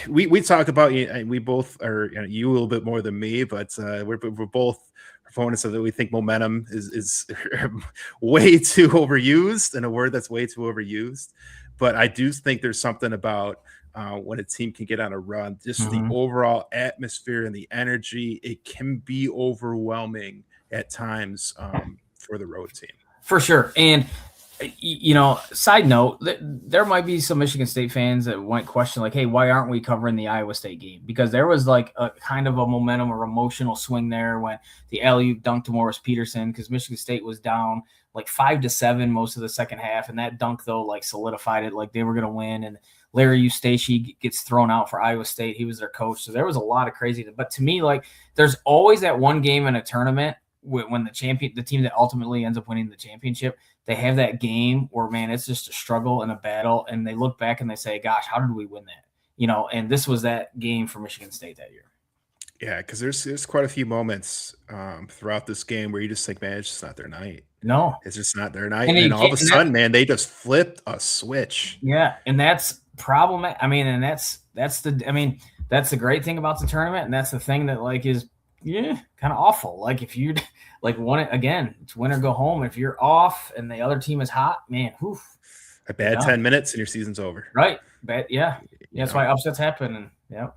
we talk about, we both are, you a little bit more than me, but we're both proponents of that. We think momentum is way too overused, and a word that's way too overused. But I do think there's something about when a team can get on a run, just the overall atmosphere and the energy, it can be overwhelming at times for the road team. For sure. And, side note, there might be some Michigan State fans that might question, like, hey, why aren't we covering the Iowa State game? Because there was like a kind of a momentum or emotional swing there when the alley-oop dunked to Morris Peterson, because Michigan State was down like 5-7 most of the second half. And that dunk, though, like solidified it, like they were going to win. And Larry Eustace gets thrown out for Iowa State. He was their coach. So there was a lot of craziness. But to me, like, there's always that one game in a tournament when the team that ultimately ends up winning the championship, they have that game where, man, it's just a struggle and a battle, and they look back and they say, gosh, how did we win that? And this was that game for Michigan State that year. Yeah, because there's quite a few moments throughout this game where you just think, man, it's just not their night. No, it's just not their night. And all of a sudden, man, they just flipped a switch. Yeah, and that's problematic. I mean, and that's the great thing about the tournament, and that's the thing that like is kind of awful. Like if you like want it again, it's win or go home. If you're off and the other team is hot, man, a bad 10 minutes and your season's over. Right. That's why upsets happen. And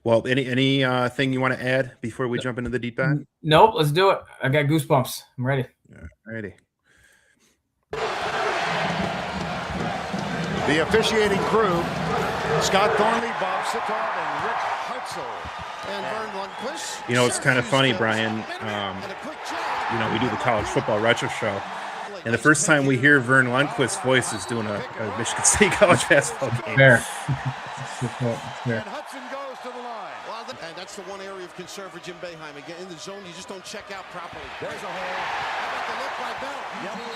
well, any thing you want to add before we jump into the deep dive? Nope, let's do it. I got goosebumps. I'm ready. Ready. The officiating crew: Scott Thornley, Bob Sitov, and Rick Hartzell. And Vern Lundquist. It's kind of funny, Brian. We do the college football retro show, and the first time we hear Vern Lundquist's voice is doing a Michigan State college basketball game. Fair. And Hudson goes to the line. And that's the one area of concern for Jim Boeheim. Again, in the zone, you just don't check out properly. There's a hole. How about the look by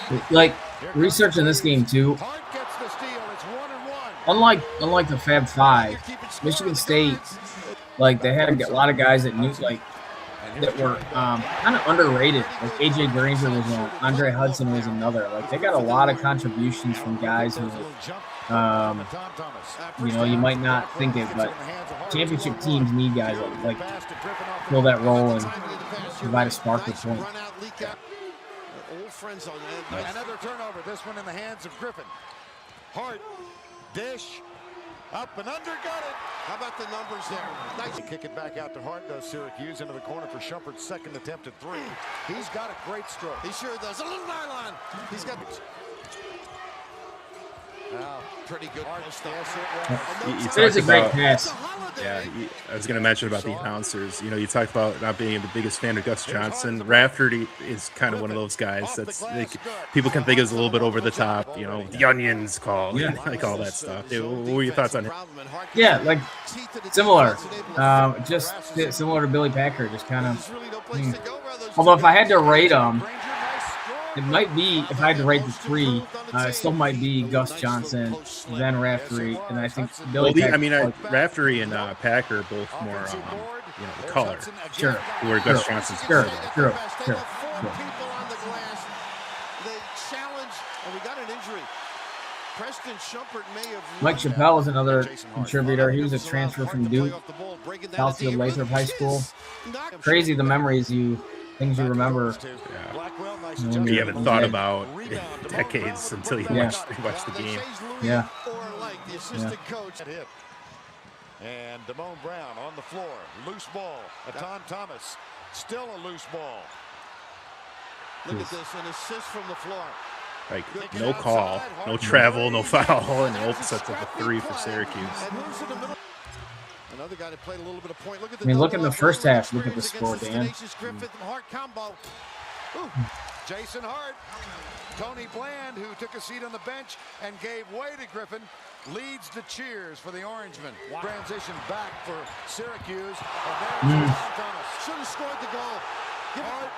Bell? Like researching this game too. Hart gets the steal. It's 1-1. Unlike the Fab Five, Michigan State, like they had a lot of guys that knew, like that were kind of underrated. Like AJ Granger was one, Andre Hudson was another. Like they got a lot of contributions from guys who, you might not think it, but championship teams need guys like fill that role and provide a spark with point. Old friends on that. Another turnover. This one in the hands of Griffin. Hart, dish. Up and under, got it. How about the numbers there? Nice. Kick it back out to Hart, though. Syracuse into the corner for Shumpert's second attempt at three. He's got a great stroke. He sure does. A little nylon. He's got. Pretty good. You It is a talked great about, pass. yeah, I was going to mention about the announcers. You know, you talked about not being the biggest fan of Gus Johnson. Rafferty is kind of one of those guys that's people can think is a little bit over the top. You know, the onions call, like all that stuff. What were your thoughts on him? Yeah, like similar, just similar to Billy Packer, just kind of. Although if I had to rate them, it might be, if I had to rate the three, it still might be Gus Johnson, then Raftery, and I think Billy. Raftery and Packer both more, color. Sure. Where Gus Johnson's Sure. Mike Chappelle is another contributor. He was a transfer from Duke, Southfield Lathrop High School. Crazy the memories things you remember. You haven't thought about decades until you watch the game. Yeah. And Damone Brown on the floor. Loose ball. Aton Thomas. Still a loose ball. Look at this, an assist from the floor. Like, no call, no travel, no foul, and Ope sets up a three for Syracuse. Another guy that played a little bit of point. Look at look in the first half. Look at the score, Dan. Jason Hart. Tony Bland, who took a seat on the bench and gave way to Griffin, leads the cheers for the Orangemen. Transition back for Syracuse. Thomas should have scored the goal. Hart.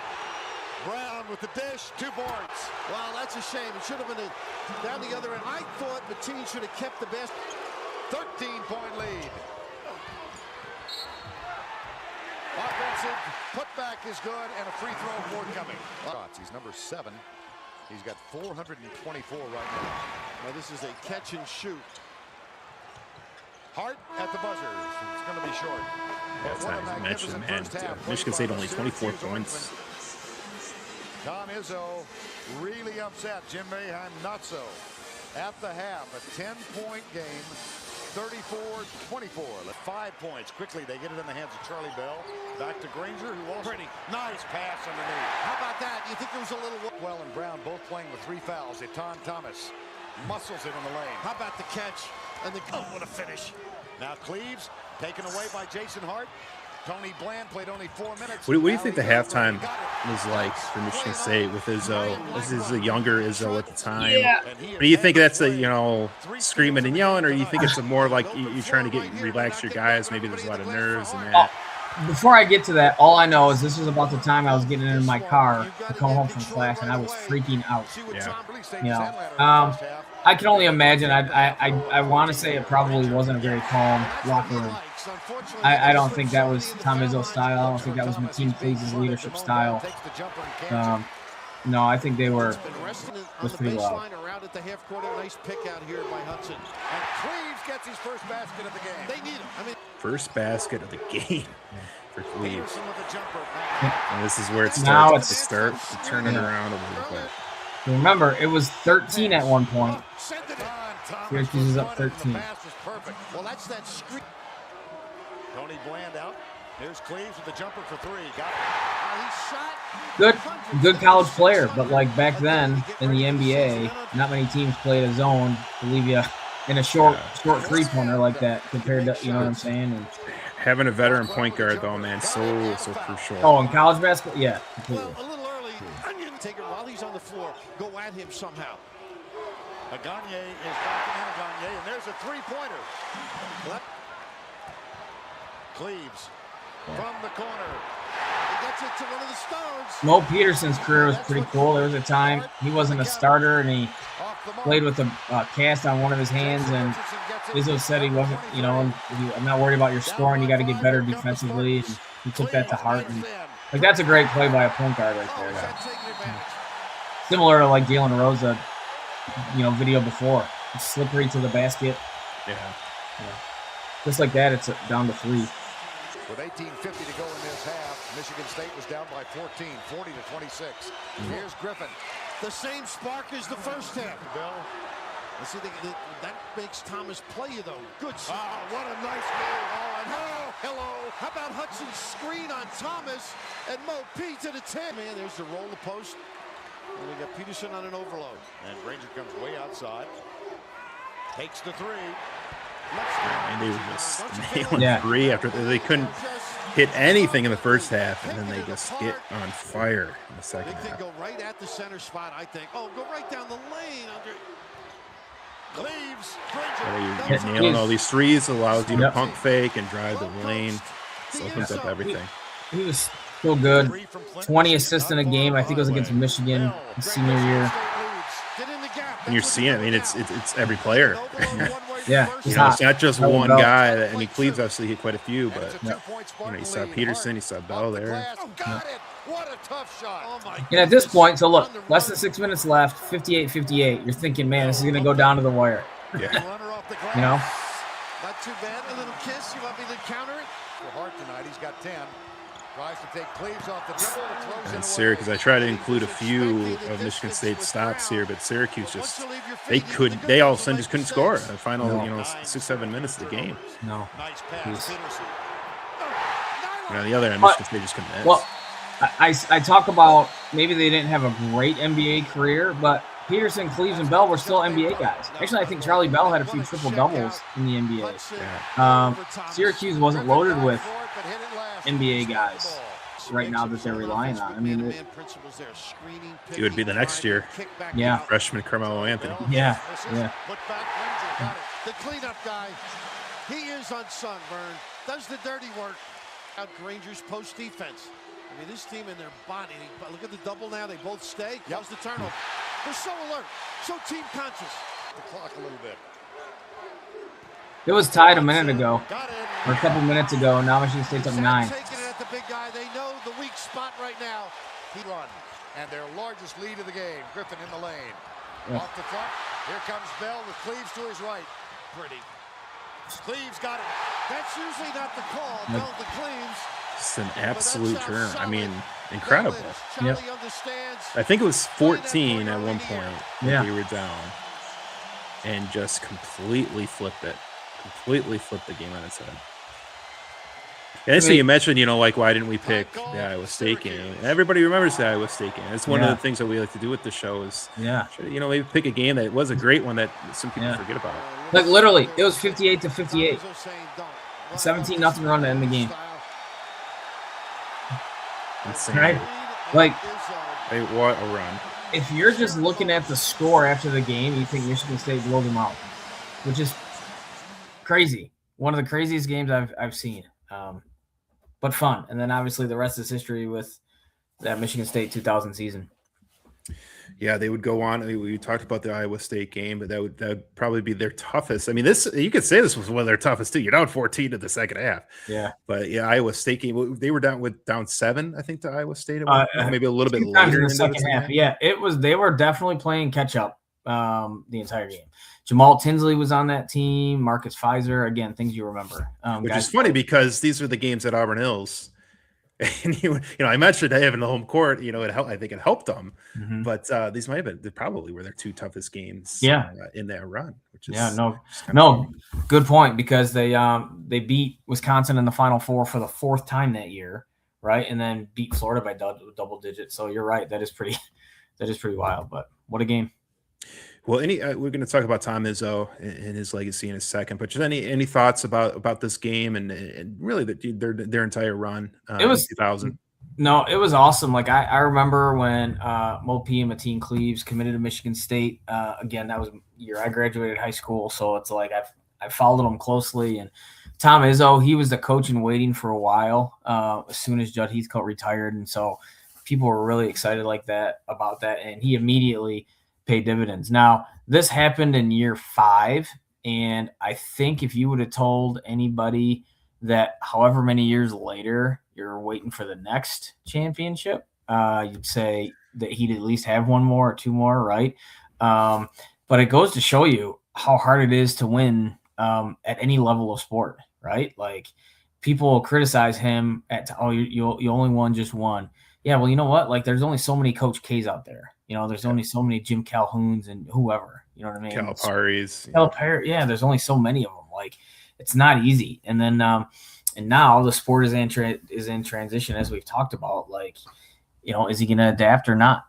Brown with the dish, 2 boards. Wow, that's a shame. It should have been down the other end. I thought Mateen should have kept the best. 13-point lead. Offensive putback is good, and a free throw forthcoming. He's number 7. He's got 424 right now. Now this is a catch and shoot. Hart at the buzzer. It's going to be short. That's not even mentioned, man. Michigan State only 24 points. Tom Izzo really upset. Jim Boeheim not so. At the half, a 10-point game, 34-24. 5 points. Quickly, they get it in the hands of Charlie Bell. Back to Granger, who also nice pass underneath. How about that? You think there was a little... Well and Brown both playing with 3 fouls. Aton Thomas muscles it in the lane. How about the catch? And the... Oh, what a finish. Now Cleaves taken away by Jason Hart. Tony Bland played only 4 minutes. What do you think the halftime was like for Michigan State with Izzo? This is a younger Izzo at the time. Yeah. Do you think that's a screaming and yelling, or do you think it's a more like you're trying to relax your guys? Maybe there's a lot of nerves and that. Before I get to that, all I know is this was about the time I was getting in my car to come home from class, and I was freaking out. Yeah. I can only imagine. I want to say it probably wasn't a very calm locker room. I don't think that was Tom Izzo's style. I don't think that was Mateen Cleaves' leadership style. No, I think they was pretty loud. Around at the half court, a nice pick out here by Hudson. And Cleaves gets his first basket of the game. They need him. First basket of the game for Cleaves. And this is where it starts. To turn it around a little bit. Remember, it was 13 at one point. Syracuse is up 13. Well, that's that screen. Tony Bland out. Here's Cleaves with the jumper for 3. Got it. Good college player, but like back then in the NBA, not many teams played a zone to leave you in a short 3-pointer like that compared to, you know what I'm saying? And having a veteran point guard though, man, so crucial. Oh, in college basketball, yeah, completely. Well, a little early. Onion take it while he's on the floor. Go at him somehow. Gagne is back in Gagne, and there's a 3-pointer. Cleaves from the corner. He gets it to one of the stars. Mo Peterson's career was pretty cool. There was a time he wasn't a starter, and he played with a cast on one of his hands, and Izzo said he wasn't, I'm not worried about your scoring. You got to get better defensively. And he took that to heart. And that's a great play by a point guard right there. Similar to like Jalen Rosa, video before. It's slippery to the basket. Yeah. Just like that, it's down to 3. With 18:50 to go in this half, Michigan State was down by 14, 40-26. Here's Griffin. The same spark as the first half. Bill. See, that makes Thomas play you, though. Good. What a nice move. Hello. How about Hudson's screen on Thomas and Mo P to the 10. Man, there's the roll the post. And we got Peterson on an overload. And Granger comes way outside. Takes the three. And they were just nailing three after they couldn't hit anything in the first half, and then they just get on fire in the second half. Go right at the center spot, I think. Oh, go right down the lane under. Cleaves. You're nailing all these threes, allows you to pump fake and drive the lane. So it opens up everything. He was so good. 20 assists in a game. I think it was against Michigan his senior year. And you're seeing it. I mean, it's every player. Yeah, you know, it's not just one guy. I mean, Cleves obviously hit quite a few, but you know, you saw Peterson, you saw Bell there. What a tough shot. And at this point, so look, less than 6 minutes left, 58-58. You're thinking, man, this is going to go down to the wire. Yeah. You know? Not too bad. A little kiss. You want me to counter it? For Hart tonight, he's got 10. Tries to take Cleves off the dribble. And Syracuse, I try to include a few of Michigan State's stops here, but Syracuse just they all of a sudden just couldn't score in the final 6-7 minutes of the game. No. Nice pass. You know, the other end, Michigan State just couldn't miss. Well, I talk about maybe they didn't have a great NBA career, but Peterson, Cleves, and Bell were still NBA guys. Actually, I think Charlie Bell had a few triple-doubles in the NBA. Yeah. Syracuse wasn't loaded with NBA guys right now that they're relying on. I mean, it would be the next year. Yeah. Freshman Carmelo Anthony. Yeah. The cleanup guy, he is unsung, Vern. Does the dirty work. Out Granger's post defense. I mean, this team in their body. Look at the double now. They both stay. Close the turnover. They're so alert, so team conscious. The clock a little bit. It was tied a minute ago, or a couple minutes ago, and now Michigan State's up 9. Taking it at the big guy. They know the weak spot right now. He run, and their largest lead of the game. Griffin in the lane. Off the front. Here comes Bell with Cleves to his right. Pretty. Cleves got it. That's usually not the call. Bell to Cleves. Just an absolute turn. I mean, incredible. Yep. I think it was 14 at one point. Yeah. We were down, and just completely flipped it. Completely flipped the game on its head. And so you mentioned, you know, like, why didn't we pick the Iowa State game? And everybody remembers the Iowa State game. It's one of the things that we like to do with the show is, you know, maybe pick a game that was a great one that some people forget about. Like, literally, it was 58-58. 17-0 run to end the game. Insane. Right? Like, hey, what a run. If you're just looking at the score after the game, you think Michigan State blows them out, which is crazy. One of the craziest games I've seen. But fun. And then obviously the rest is history with that Michigan State 2000 season. Yeah, they would go on. We talked about the Iowa State game, but that would probably be their toughest. I mean, this, you could say this was one of their toughest too. You're down 14 to the second half. Yeah. But yeah, Iowa State game, they were down 7, I think, to Iowa State. Maybe a little bit later in the second half. Yeah, they were definitely playing catch up the entire game. Jamal Tinsley was on that team. Marcus Fizer, again, things you remember. Which is funny because these are the games at Auburn Hills. And you know, I mentioned having the home court. You know, I think it helped them, but these might have been they probably were their 2 toughest games. In that run. Which is no, good point, because they beat Wisconsin in the Final Four for the 4th time that year, right? And then beat Florida by double digits. So you're right, that is pretty wild. But what a game! Well, we're going to talk about Tom Izzo and his legacy in a second, but just any thoughts about this game and really their entire run? It was 2000. No, it was awesome. Like I remember when Mo P and Mateen Cleaves committed to Michigan State. Again, that was the year I graduated high school, so it's like I followed them closely. And Tom Izzo, he was the coach in waiting for a while. As soon as Judd Heathcote retired, and so people were really excited about that, and he immediately pay dividends. Now, this happened in year 5, and I think if you would have told anybody that however many years later you're waiting for the next championship, you'd say that he'd at least have 1 more or 2 more, right? But it goes to show you how hard it is to win at any level of sport, right? Like, people criticize him you only won just 1. Yeah, well, you know what? Like, there's only so many Coach K's out there. You know, there's only so many Jim Calhouns and whoever. You know what I mean? Calipari's. Yeah, there's only so many of them. Like, it's not easy. And then, and now the sport is in transition, as we've talked about. Like, you know, is he going to adapt or not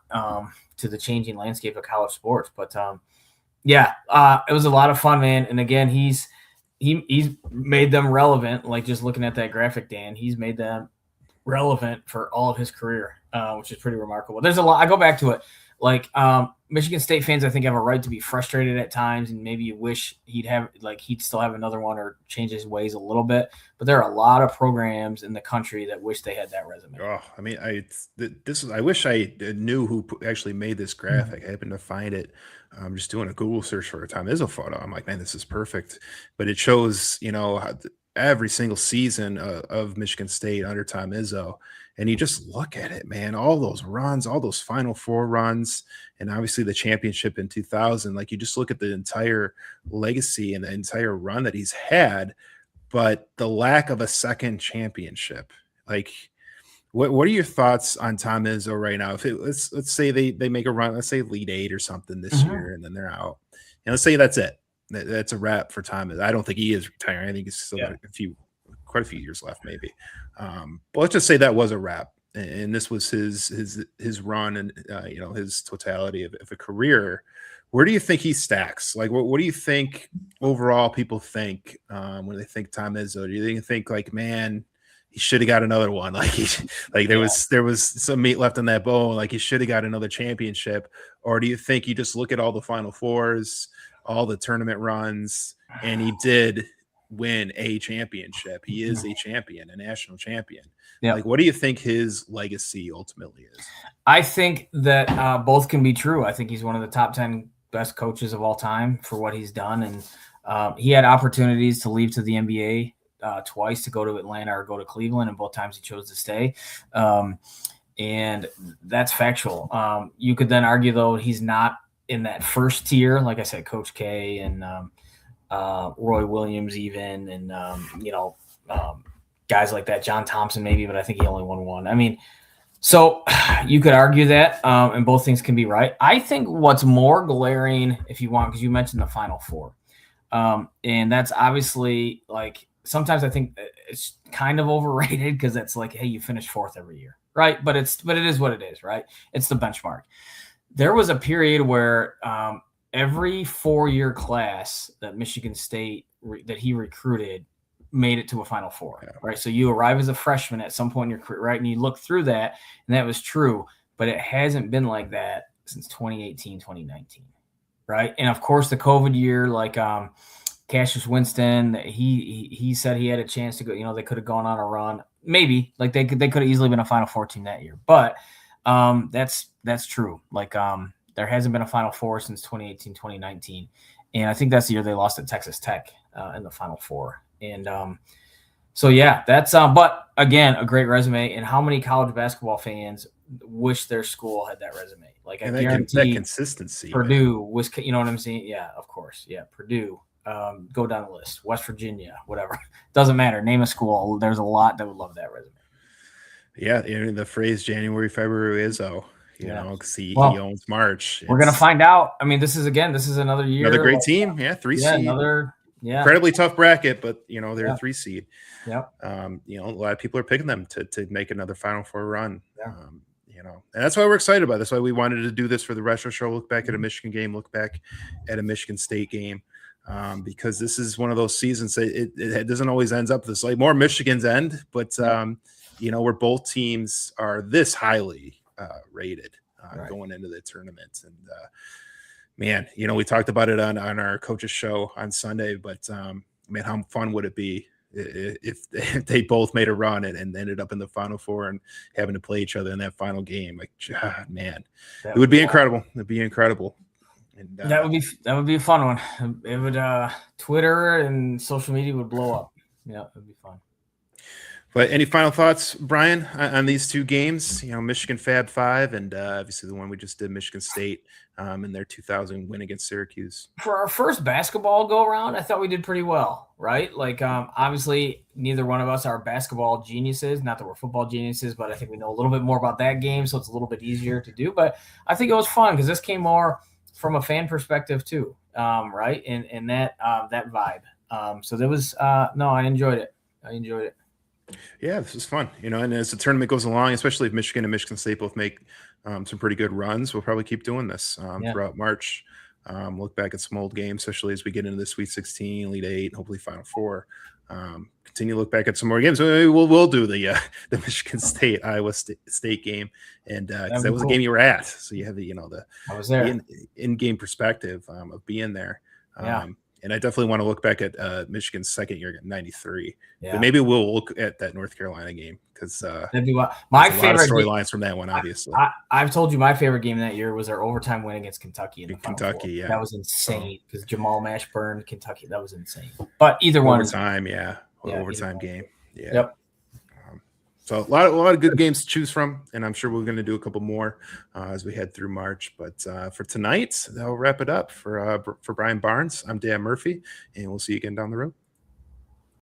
to the changing landscape of college sports? But Yeah, it was a lot of fun, man. And again, he's made them relevant. Like just looking at that graphic, Dan, he's made them relevant for all of his career, which is pretty remarkable. There's a lot. I go back to it. Like Michigan State fans, I think, have a right to be frustrated at times, and maybe you wish he'd still have another one or change his ways a little bit. But there are a lot of programs in the country that wish they had that resume. Oh, I mean, I wish I knew who actually made this graphic. I happened to find it. I'm just doing a Google search for a Tom Izzo photo. I'm like, man, this is perfect. But it shows, every single season of Michigan State under Tom Izzo. And you just look at it, man, all those runs, all those Final Four runs, and obviously the championship in 2000. Like, you just look at the entire legacy and the entire run that he's had, but the lack of a second championship. Like, what are your thoughts on Tom Izzo right now? If let's say they make a run, let's say Elite Eight or something this year, and then they're out, and let's say that's it. That's a wrap for Tom Izzo. I don't think he is retiring. I think he's still got quite a few years left, maybe. But let's just say that was a wrap, and this was his run and his totality of a career. Where do you think he stacks? Like, what do you think overall people think when they think Tom Izzo? Do you think like, man, he should have got another one? There was some meat left in that bone. Like, he should have got another championship, or do you think you just look at all the Final Fours, all the tournament runs, and he did win a championship? He is a champion, a national champion. Yeah. Like, what do you think his legacy ultimately is? I think that both can be true. I think he's one of the top 10 best coaches of all time for what he's done. And he had opportunities to leave to the NBA twice, to go to Atlanta or go to Cleveland, and both times he chose to stay. And that's factual. You could then argue, though, he's not in that first tier. Like I said, Coach K and Roy Williams even, and guys like that, John Thompson maybe, but I think he only won one. I mean, so you could argue that, and both things can be right. I think what's more glaring, if you want, because you mentioned the Final Four, and that's obviously, like, sometimes I think it's kind of overrated because it's like, hey, you finish fourth every year, right? But it is what it is, right? It's the benchmark. There was a period where every 4-year class that Michigan State that he recruited made it to a Final Four, right? So you arrive as a freshman at some point in your career, right? And you look through that, and that was true, but it hasn't been like that since 2018, 2019, right? And of course, the COVID year, like Cassius Winston, he said he had a chance to go. They could have gone on a run, maybe. Like they could have easily been a Final Four team that year, but that's true. Like there hasn't been a Final Four since 2018, 2019, and I think that's the year they lost at Texas Tech in the Final Four. And so, yeah, that's but again, a great resume. And how many college basketball fans wish their school had that resume? Like, I guarantee that consistency. Purdue was, you know what I'm saying? Yeah, of course. Yeah, Purdue. Go down the list. West Virginia, whatever. Doesn't matter. Name a school. There's a lot that would love that resume. Yeah, the phrase January, February Izzo. Because he owns March. We're gonna find out. I mean, this is another year. Another great team. Yeah, 3 seed. Incredibly tough bracket, but they're a 3 seed. Yeah. A lot of people are picking them to make another Final Four run. Yeah. And that's why we're excited about it. That's why we wanted to do this for the retro show. Look back at a Michigan game. Look back at a Michigan State game. Because this is one of those seasons that it doesn't always ends up this. Like, more Michigan's end, but where both teams are this highly rated going into the tournament. And man, we talked about it on our coaches show on Sunday, but man, how fun would it be if they both made a run and ended up in the Final Four and having to play each other in that final game? Like, man, it would be incredible. It'd be incredible. And that would be a fun one. It would Twitter and social media would blow up. Yeah, it'd be fun. But any final thoughts, Brian, on these two games? Michigan Fab Five, and obviously the one we just did, Michigan State, in their 2000 win against Syracuse. For our first basketball go around, I thought we did pretty well, right? Like, obviously, neither one of us are basketball geniuses. Not that we're football geniuses, but I think we know a little bit more about that game, so it's a little bit easier to do. But I think it was fun because this came more from a fan perspective too, right? And that vibe. So there was I enjoyed it. Yeah, this is fun, and as the tournament goes along, especially if Michigan and Michigan State both make some pretty good runs, we'll probably keep doing this throughout March. look back at some old games, especially as we get into the Sweet 16, Elite 8, hopefully Final Four. Continue to look back at some more games. We'll do the Michigan State Iowa State game, and because that was a game you were at, so you have the I was there. in-game perspective of being there. Yeah. And I definitely want to look back at Michigan's second year at 93. Yeah. But maybe we'll look at that North Carolina game because my favorite storylines from that one, obviously. I've told you my favorite game that year was our overtime win against Kentucky. Kentucky, yeah. That was insane because Jamal Mashburn, Kentucky, that was insane. But either one. Overtime, overtime game. Yeah. Yep. So a lot of good games to choose from, and I'm sure we're going to do a couple more as we head through March. But for tonight, that'll wrap it up. For Brian Barnes, I'm Dan Murphy, and we'll see you again down the road.